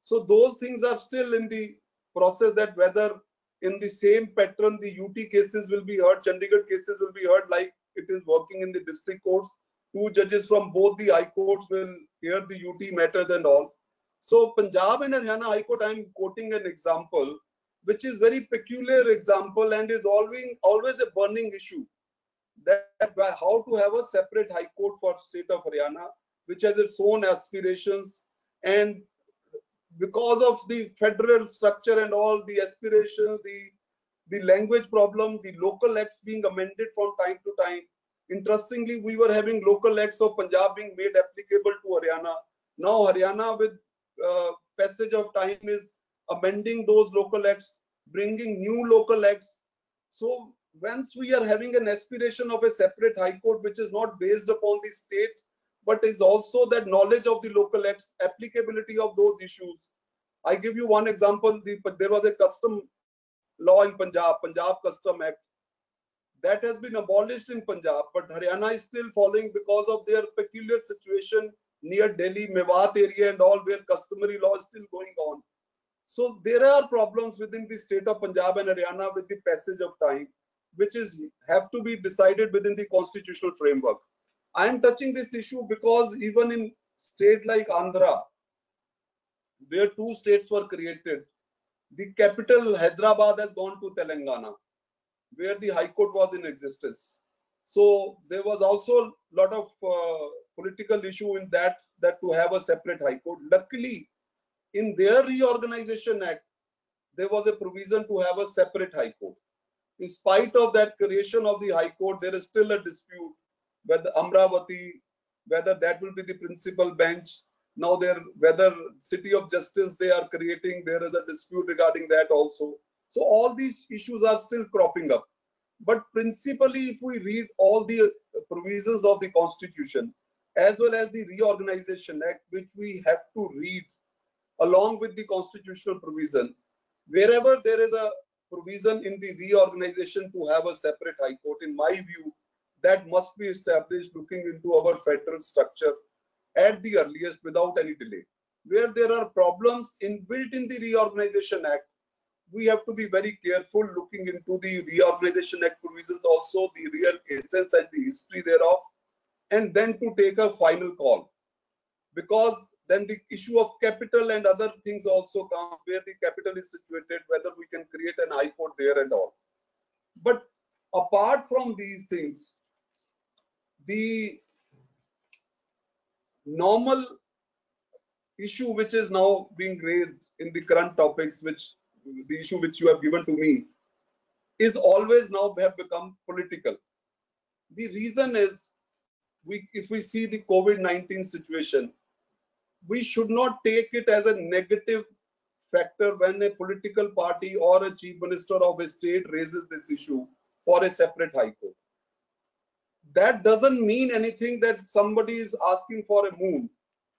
So those things are still in the process, that whether in the same pattern the UT cases will be heard, Chandigarh cases will be heard like it is working in the district courts. Two judges from both the High Courts will hear the UT matters and all. So Punjab and Haryana High Court, I am quoting an example, which is very peculiar example and is always a burning issue, that how to have a separate high court for state of Haryana, which has its own aspirations. And because of the federal structure and all the aspirations, the language problem, the local acts being amended from time to time. Interestingly, we were having local acts of Punjab being made applicable to Haryana. Now Haryana, with passage of time, is amending those local acts, bringing new local acts. So once we are having an aspiration of a separate high court, which is not based upon the state, but is also that knowledge of the local acts, applicability of those issues. I give you one example. There was a custom law in Punjab, Punjab Custom Act, that has been abolished in Punjab, but Haryana is still following because of their peculiar situation near Delhi, Mewat area and all, where customary law is still going on. So there are problems within the state of Punjab and Haryana with the passage of time, which have to be decided within the constitutional framework. I am touching this issue because even in state like Andhra, where two states were created, the capital Hyderabad has gone to Telangana, where the High Court was in existence. So there was also a lot of political issue in that to have a separate High Court. Luckily, in their Reorganization Act, there was a provision to have a separate High Court. In spite of that creation of the High Court, there is still a dispute whether Amravati, whether that will be the principal bench. Now whether City of Justice they are creating, there is a dispute regarding that also. So all these issues are still cropping up. But principally, if we read all the provisions of the Constitution, as well as the Reorganization Act, which we have to read along with the constitutional provision, wherever there is a provision in the reorganization to have a separate High Court, in my view, that must be established looking into our federal structure at the earliest without any delay. Where there are problems inbuilt in the Reorganization Act, we have to be very careful looking into the Reorganization Act provisions, also the real essence and the history thereof, and then to take a final call. Because then the issue of capital and other things also come, where the capital is situated, whether we can create an High Court there and all. But apart from these things, the normal issue which is now being raised in the current topics, the issue which you have given to me, is always now have become political. The reason is, if we see the COVID-19 situation, we should not take it as a negative factor when a political party or a chief minister of a state raises this issue for a separate High Court. That doesn't mean anything that somebody is asking for a moon.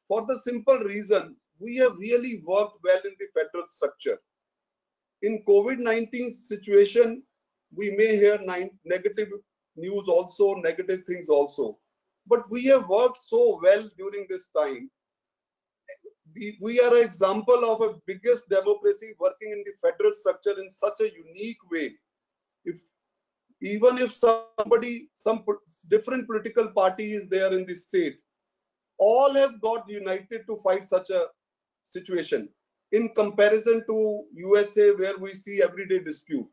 For the simple reason, we have really worked well in the federal structure. In COVID-19 situation, we may hear negative news also, negative things also. But we have worked so well during this time. We are an example of a biggest democracy working in the federal structure in such a unique way. Even if some different political party is there in the state, all have got united to fight such a situation in comparison to USA, where we see everyday dispute.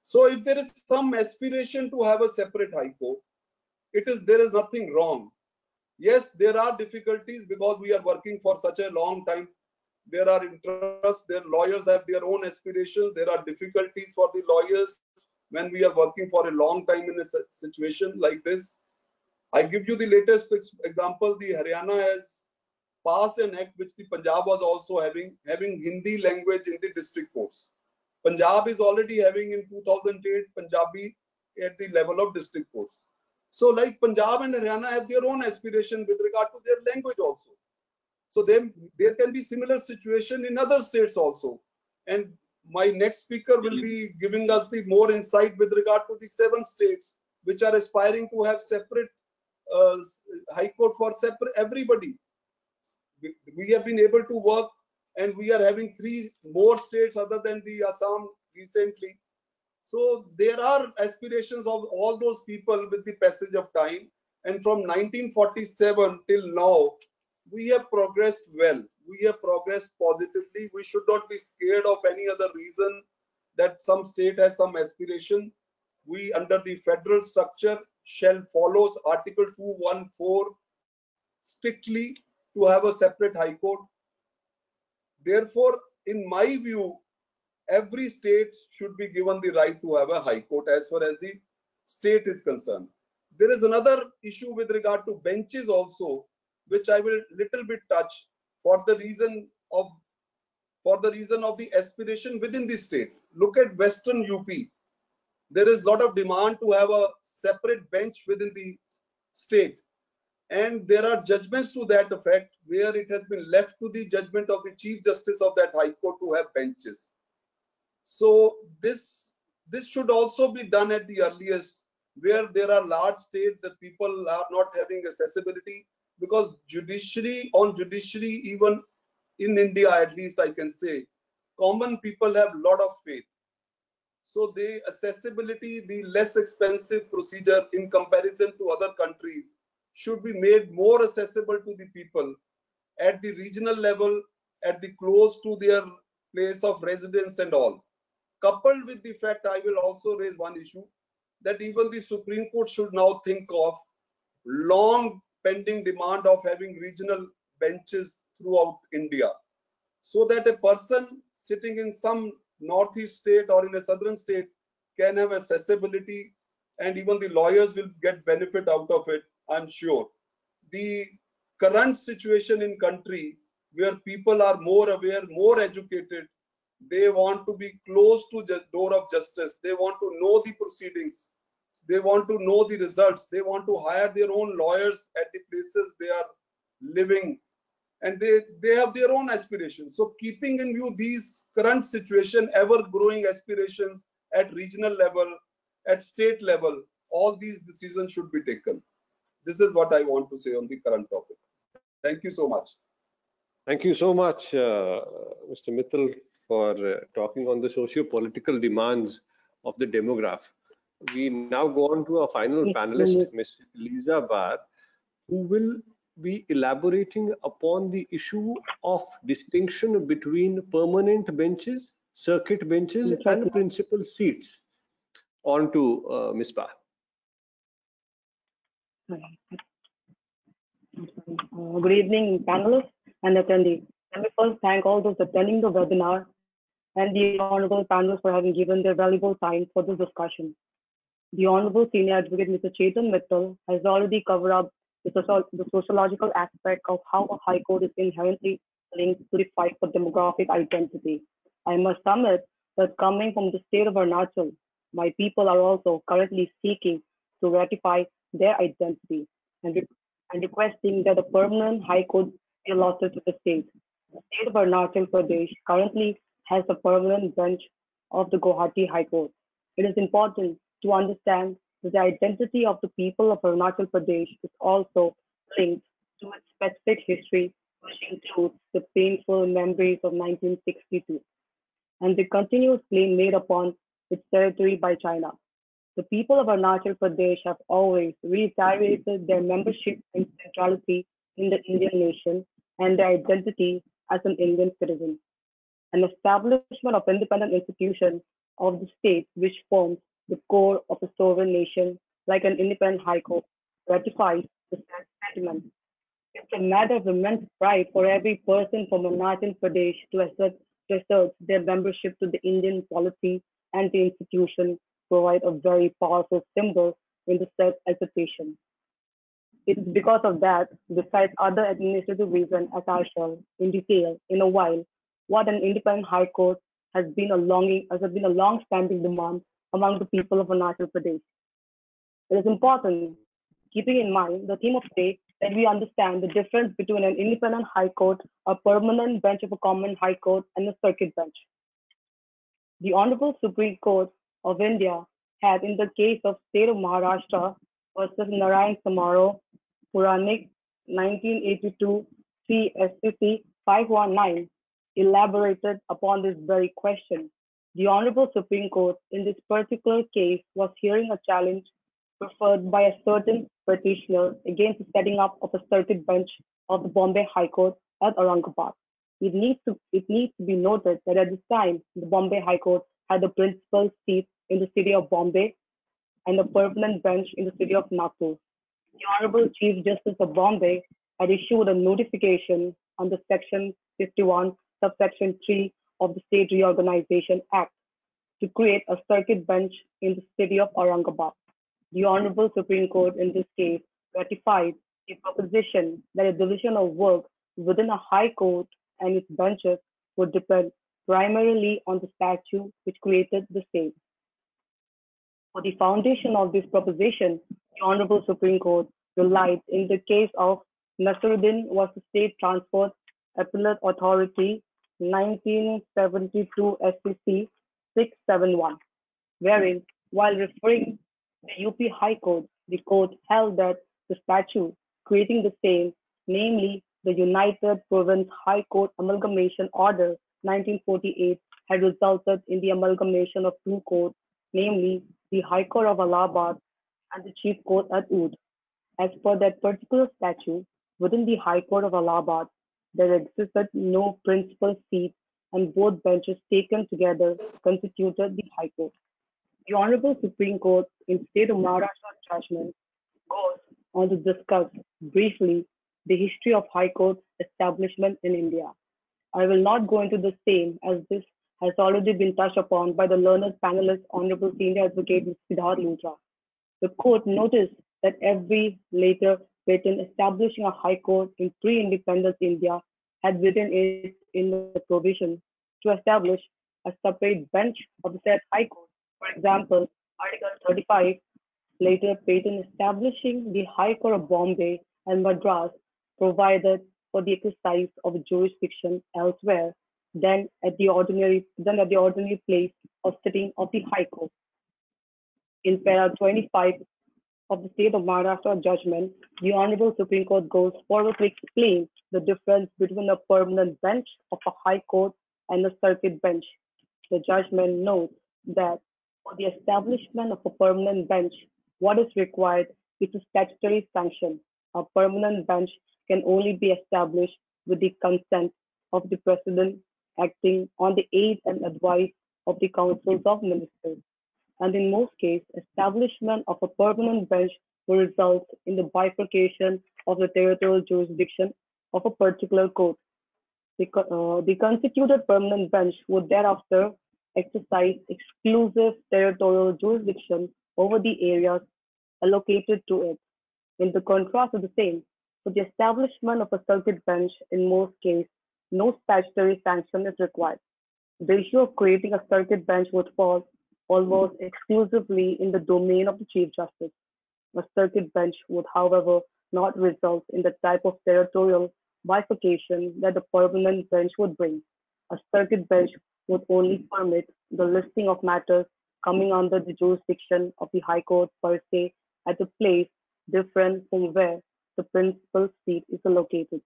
So if there is some aspiration to have a separate High Court, there is nothing wrong. Yes, there are difficulties because we are working for such a long time. There are interests, their lawyers have their own aspirations. There are difficulties for the lawyers when we are working for a long time in a situation like this. I give you the latest example. The Haryana has passed an act which the Punjab was also having Hindi language in the district courts. Punjab is already having in 2008 Punjabi at the level of district courts. So like Punjab and Haryana have their own aspiration with regard to their language also. So there can be similar situation in other states also. And my next speaker will be giving us the more insight with regard to the 7 states which are aspiring to have separate High Court for separate everybody. We have been able to work, and we are having 3 more states other than the Assam recently. So there are aspirations of all those people with the passage of time. And from 1947 till now, we have progressed well. We have progressed positively. We should not be scared of any other reason that some state has some aspiration, we under the federal structure shall follow Article 214 strictly to have a separate high court. Therefore, in my view, every state should be given the right to have a high court as far as the state is concerned. There is another issue with regard to benches also, which I will little bit touch for the reason of the aspiration within the state. Look at Western UP. There is a lot of demand to have a separate bench within the state. And there are judgments to that effect where it has been left to the judgment of the Chief Justice of that High Court to have benches. So this should also be done at the earliest, where there are large states that people are not having accessibility, because judiciary, even in India, at least I can say, common people have a lot of faith. So the accessibility, the less expensive procedure in comparison to other countries should be made more accessible to the people at the regional level, at the close to their place of residence and all. Coupled with the fact, I will also raise one issue, that even the Supreme Court should now think of long pending demand of having regional benches throughout India, so that a person sitting in some northeast state or in a southern state can have accessibility, and even the lawyers will get benefit out of it, I'm sure. The current situation in country where people are more aware, more educated, they want to be close to the door of justice, they want to know the proceedings, they want to know the results, they want to hire their own lawyers at the places they are living, and they have their own aspirations. So keeping in view these current situation, ever growing aspirations at regional level, at state level, all these decisions should be taken. This is what I want to say on the current topic. Thank you so much. Thank you so much, Mr. Mittal, for talking on the socio-political demands of the demograph. We now go on to our final panelist, Ms. Lisa Barr, who will be elaborating upon the issue of distinction between permanent benches, circuit benches, and principal seats. On to Ms. Barr. Good evening, panelists and attendees. Let me first thank all those attending the webinar and the honorable panelists for having given their valuable time for this discussion. The Honorable Senior Advocate Mr. Chetan Mittal has already covered up the sociological aspect of how a high court is inherently linked to the fight for demographic identity. I must submit that coming from the state of Arunachal, my people are also currently seeking to ratify their identity and requesting that a permanent high court be allotted to the state. The state of Arunachal Pradesh currently has a permanent bench of the Guwahati High Court. It is important to understand that the identity of the people of Arunachal Pradesh is also linked to its specific history, which includes the painful memories of 1962 and the continuous claim made upon its territory by China. The people of Arunachal Pradesh have always reiterated their membership and centrality in the Indian nation and their identity as an Indian citizen. An establishment of independent institutions of the state, which forms the core of a sovereign nation, like an independent high court, ratifies the sentiment. It's a matter of immense pride for every person from Arunachal Pradesh to assert their membership to the Indian polity, and the institution provide a very powerful symbol in the self-assertion. It is because of that, besides other administrative reasons, as I shall in detail in a while, what an independent high court has been a long-standing demand among the people of Arunachal Pradesh. It is important, keeping in mind the theme of today, that we understand the difference between an independent high court, a permanent bench of a common high court, and a circuit bench. The Honorable Supreme Court of India had, in the case of State of Maharashtra versus Narayan Samaro, Puranik 1982 CSCC 519, elaborated upon this very question. The Honorable Supreme Court in this particular case was hearing a challenge preferred by a certain petitioner against the setting up of a circuit bench of the Bombay High Court at Aurangabad. It needs to be noted that at this time, the Bombay High Court had the principal seat in the city of Bombay and the permanent bench in the city of Nagpur. The Honorable Chief Justice of Bombay had issued a notification under Section 51, subsection 3 of the State Reorganization Act to create a circuit bench in the city of Aurangabad. The Honorable Supreme Court in this case ratified the proposition that a division of work within a high court and its benches would depend primarily on the statute which created the same. For the foundation of this proposition, the Honorable Supreme Court relied in the case of Naseeruddin vs. State Transport Appellate Authority 1972 SCC 671, wherein, while referring the UP High Court, the court held that the statute creating the same, namely the United Province High Court Amalgamation Order 1948, had resulted in the amalgamation of two courts, namely the High Court of Allahabad and the Chief Court at Oudh. As per that particular statute, within the High Court of Allahabad, there existed no principal seat and both benches taken together constituted the High Court. The Honorable Supreme Court in State of Maharashtra judgment goes on to discuss briefly the history of High Court establishment in India. I will not go into the same as this has already been touched upon by the learned panelist, Honorable Senior Advocate Siddharth Luthra. The court noticed that every later patent establishing a high court in pre-independence India had within it in the provision to establish a separate bench of the said high court. For example, Article 35, later patent establishing the High Court of Bombay and Madras provided for the exercise of jurisdiction elsewhere than at the ordinary place of sitting of the High Court. In para 25 of the State of Maharashtra judgment, the Honorable Supreme Court goes forward to explain the difference between a permanent bench of a High Court and a circuit bench. The judgment notes that for the establishment of a permanent bench, what is required is a statutory sanction. A permanent bench can only be established with the consent of the President acting on the aid and advice of the councils of ministers. And in most cases, establishment of a permanent bench will result in the bifurcation of the territorial jurisdiction of a particular court. The constituted permanent bench would thereafter exercise exclusive territorial jurisdiction over the areas allocated to it. In the contrast of the same, for the establishment of a circuit bench, in most cases, no statutory sanction is required. The issue of creating a circuit bench would fall almost exclusively in the domain of the Chief Justice. A circuit bench would, however, not result in the type of territorial bifurcation that the permanent bench would bring. A circuit bench would only permit the listing of matters coming under the jurisdiction of the High Court per se at a place different from where the principal seat is located.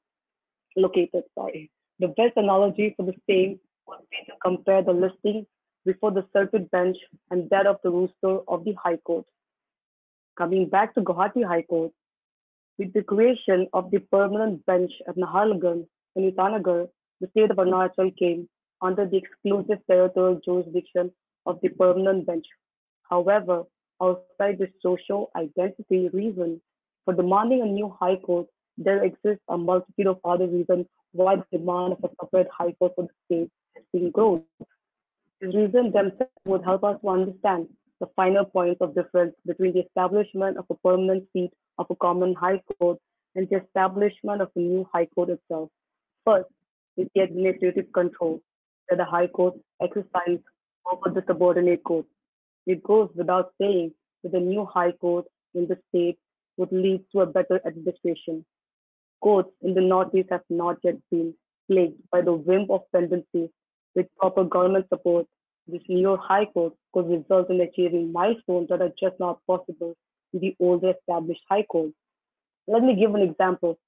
The best analogy for the same would be to compare the listing before the circuit bench and that of the rooster of the High Court. Coming back to Guwahati High Court, with the creation of the permanent bench at Naharlagun and Itanagar, the state of Arunachal came under the exclusive territorial jurisdiction of the permanent bench. However, outside the social identity reason for demanding a new High Court, there exists a multitude of other reasons why the demand of a separate High Court for the state has been grown. These reasons themselves would help us to understand the finer points of difference between the establishment of a permanent seat of a common High Court and the establishment of a new High Court itself. First is the administrative control that the High Court exercises over the subordinate court. It goes without saying that the new High Court in the state would lead to a better administration. Courts in the Northeast have not yet been plagued by the whim of pendency. With proper government support, this new High Court could result in achieving milestones that are just not possible in the older established High Court. Let me give an example.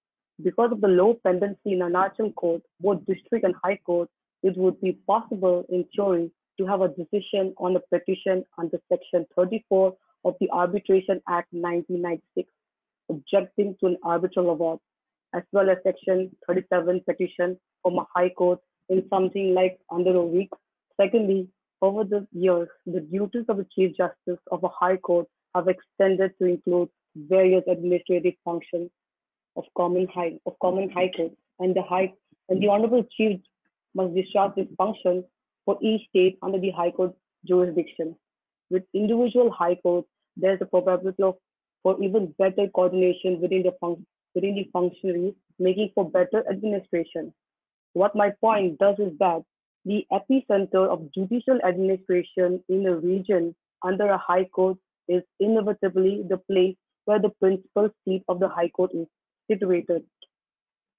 Because of the low pendency in Arunachal Court, both District and High Court, it would be possible in theory to have a decision on a petition under Section 34 of the Arbitration Act 1996, objecting to an arbitral award, as well as Section 37 petition from a High Court in something like under a week. Secondly, Over the years, the duties of the Chief Justice of a High Court have extended to include various administrative functions of common high courts, and the Honorable Chief must discharge this function for each state under the High Court jurisdiction. With individual high courts, there is a probability for even better coordination within the functionaries, making for better administration. What my point does is that the epicenter of judicial administration in a region under a high court is inevitably the place where the principal seat of the high court is situated.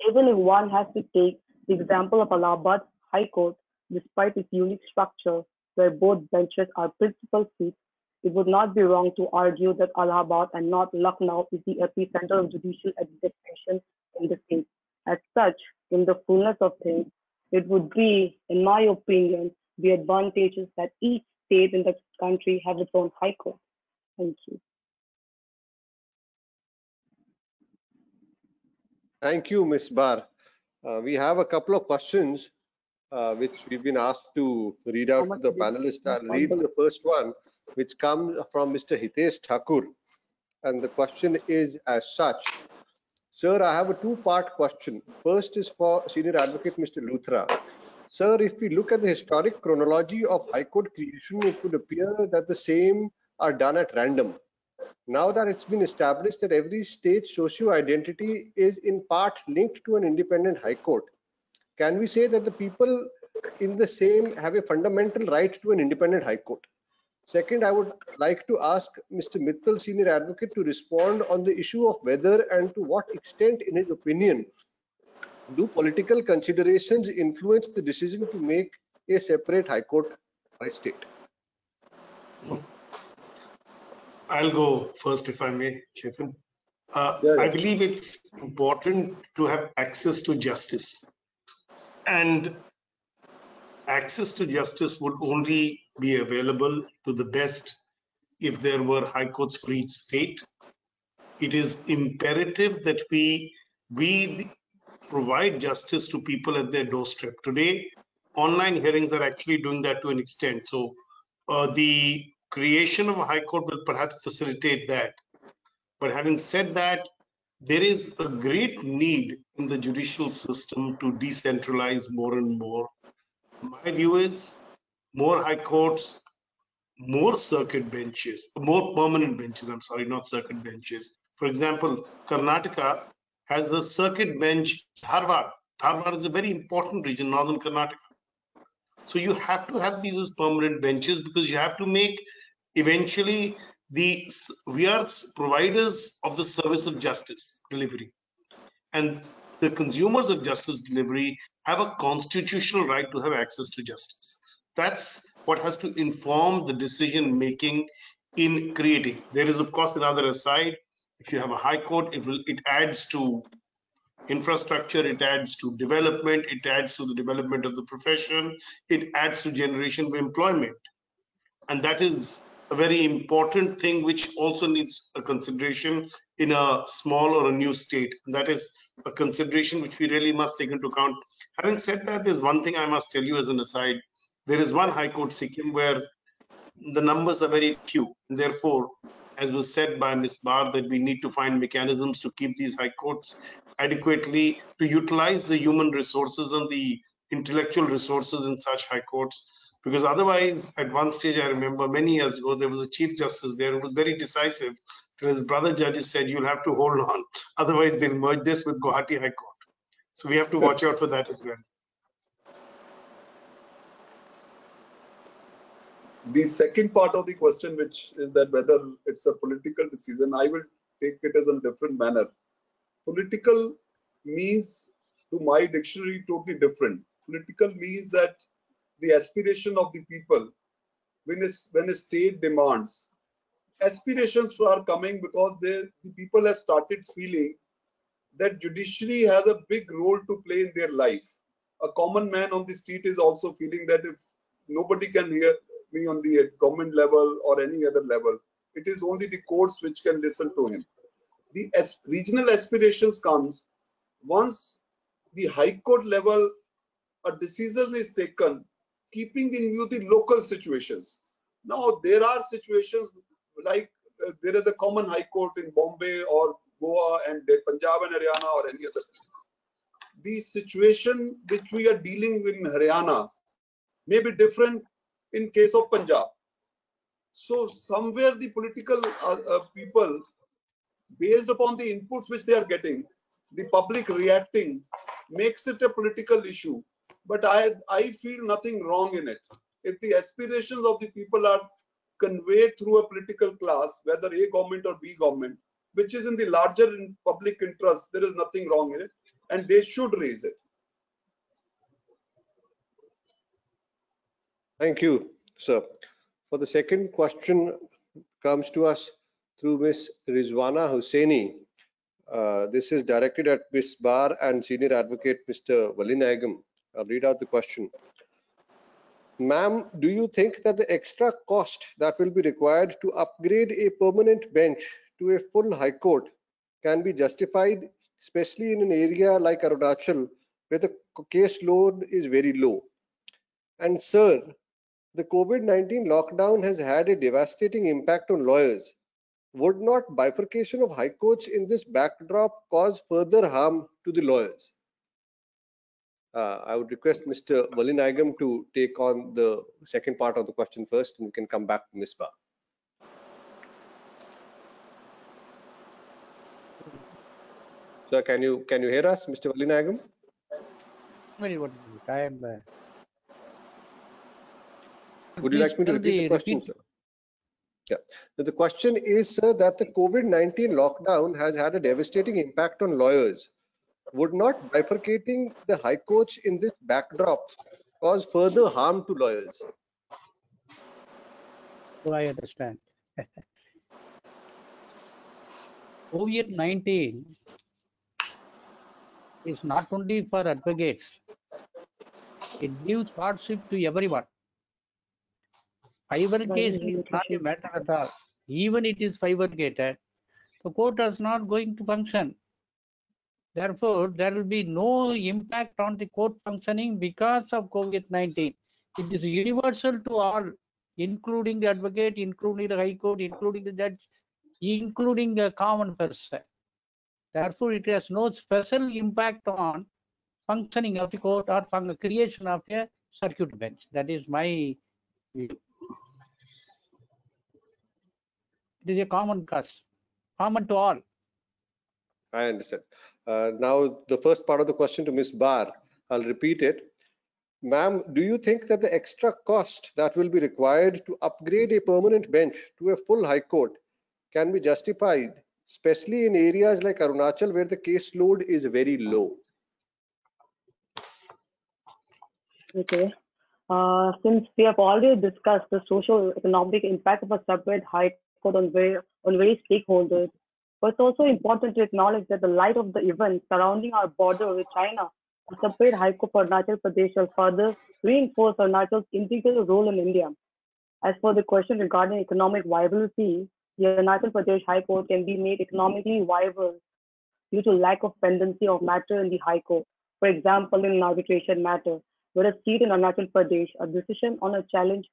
Even if one has to take the example of Allahabad High Court, despite its unique structure where both benches are principal seats, it would not be wrong to argue that Allahabad and not Lucknow is the epicenter of judicial administration in the state. As such, in the fullness of things, it would be, in my opinion, the advantages that each state in the country have its own high court. Thank you. Thank you, Ms. Bar. We have a couple of questions which we've been asked to read out to the panelists. I'll read the first one, which comes from Mr. Hitesh Thakur. And the question is as such. Sir, I have a two-part question. First is for Senior Advocate Mr. Luthra. Sir, if we look at the historic chronology of High Court creation, it would appear that the same are done at random. Now that it's been established that every state's socio-identity is in part linked to an independent High Court, can we say that the people in the same have a fundamental right to an independent High Court? Second, I would like to ask Mr. Mittal, Senior Advocate, to respond on the issue of whether and to what extent, in his opinion, do political considerations influence the decision to make a separate High Court by state? I'll go first, if I may, Chetan. I believe it's important to have access to justice. And access to justice would only be available to the best if there were high courts for each state. It is imperative that we provide justice to people at their doorstep. Today, online hearings are actually doing that to an extent. So the creation of a high court will perhaps facilitate that. But having said that, there is a great need in the judicial system to decentralize more and more. My view is more high courts, more circuit benches, more permanent benches, I'm sorry, not circuit benches. For example, Karnataka has a circuit bench, Dharwad. Dharwad is a very important region, northern Karnataka. So you have to have these as permanent benches because you have to make eventually we are providers of the service of justice delivery. And the consumers of justice delivery have a constitutional right to have access to justice. That's what has to inform the decision making in creating. There is, of course, another aside. If you have a high court, it adds to infrastructure, it adds to development, it adds to the development of the profession, it adds to generation of employment. And that is a very important thing which also needs a consideration in a small or a new state. And that is a consideration which we really must take into account. Having said that, there's one thing I must tell you as an aside. There is one High Court, Sikkim, where the numbers are very few. And therefore, as was said by Ms. Bar, that we need to find mechanisms to keep these high courts adequately, to utilize the human resources and the intellectual resources in such high courts. Because otherwise, at one stage, I remember many years ago, there was a Chief Justice there who was very decisive. And his brother judges said, you'll have to hold on. Otherwise, they'll merge this with Guwahati High Court. So we have to watch out for that as well. The second part of the question, which is that whether it's a political decision, I will take it as a different manner. Political means, to my dictionary, totally different. Political means that the aspiration of the people, when a state demands, aspirations are coming because the people have started feeling that judiciary has a big role to play in their life. A common man on the street is also feeling that if nobody can hear me on the government level or any other level, it is only the courts which can listen to him. The regional aspirations comes once the High Court level a decision is taken keeping in view the local situations. Now, there are situations like there is a common high court in Bombay or Goa and Punjab and Haryana or any other place. The situation which we are dealing with in Haryana may be different in case of Punjab. So somewhere the political people, based upon the inputs which they are getting, the public reacting, makes it a political issue. But I feel nothing wrong in it. If the aspirations of the people are conveyed through a political class, whether A government or B government, which is in the larger public interest, there is nothing wrong in it, and they should raise it. Thank you, sir. For the second question comes to us through Ms. Rizwana Hussaini. This is directed at Ms. Bar and Senior Advocate Mr. Valinagam. I'll read out the question. Ma'am, do you think that the extra cost that will be required to upgrade a permanent bench to a full High Court can be justified, especially in an area like Arunachal, where the case load is very low? And sir, the COVID-19 lockdown has had a devastating impact on lawyers. Would not bifurcation of high courts in this backdrop cause further harm to the lawyers? I would request Mr. Valinagam to take on the second part of the question first, and we can come back to Ms. Bar. Sir, can you hear us, Mr. Valinagam? I am. Would you like me to repeat the question, sir? Yeah. So the question is, sir, that the COVID-19 lockdown has had a devastating impact on lawyers. Would not bifurcating the high courts in this backdrop cause further harm to lawyers? So I understand. COVID-19 is not only for advocates. It gives hardship to everyone. Bifurcation is not a matter at all. Even it is bifurcated, the court is not going to function. Therefore, there will be no impact on the court functioning because of COVID-19. It is universal to all, including the advocate, including the High Court, including the judge, including the common person. Therefore, it has no special impact on functioning of the court or from the creation of a circuit bench. That is my view. It is a common cause, common to all. I understand. Now, the first part of the question to Ms. Bar, I'll repeat it. Ma'am, do you think that the extra cost that will be required to upgrade a permanent bench to a full High Court can be justified, especially in areas like Arunachal, where the case load is very low? Okay. Since we have already discussed the social economic impact of a separate High Court on various stakeholders, but it's also important to acknowledge that the light of the events surrounding our border with China, a separate High Court for Arunachal Pradesh will further reinforce Arunachal's integral role in India. As for the question regarding economic viability, the Arunachal Pradesh High Court can be made economically viable due to lack of pendency of matter in the High Court. For example, in an arbitration matter, where a seat in Arunachal Pradesh, a decision on a challenge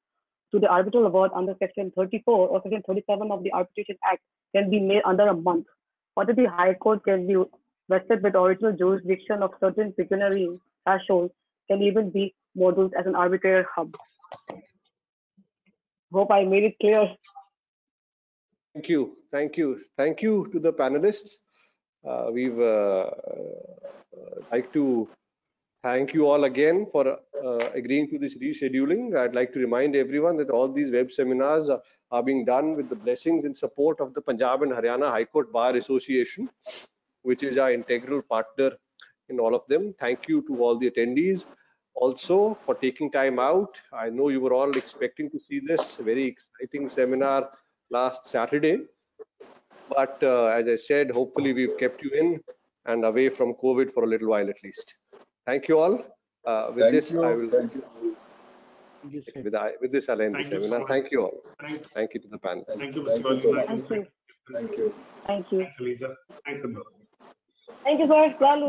to the arbitral award under Section 34 or Section 37 of the Arbitration Act can be made under a month. Or the High Court can be vested with original jurisdiction of certain pecuniary thresholds, can even be modeled as an arbitrator hub. Hope I made it clear. Thank you. Thank you. Thank you to the panelists. We've like to thank you all again for agreeing to this rescheduling. I'd like to remind everyone that all these web seminars are being done with the blessings and support of the Punjab and Haryana High Court Bar Association, which is our integral partner in all of them. Thank you to all the attendees also for taking time out. I know you were all expecting to see this very exciting seminar last Saturday, but as I said, hopefully we've kept you in and away from COVID for a little while at least. Thank you all. With this, I will. With this, I'll end the seminar. Thank you all. Thank you to the panel. Thank you, Mr. Valinagam. Thank you. Thank you. Thank you. Thanks, Aliza. Thanks, Amber. Thank you, sir.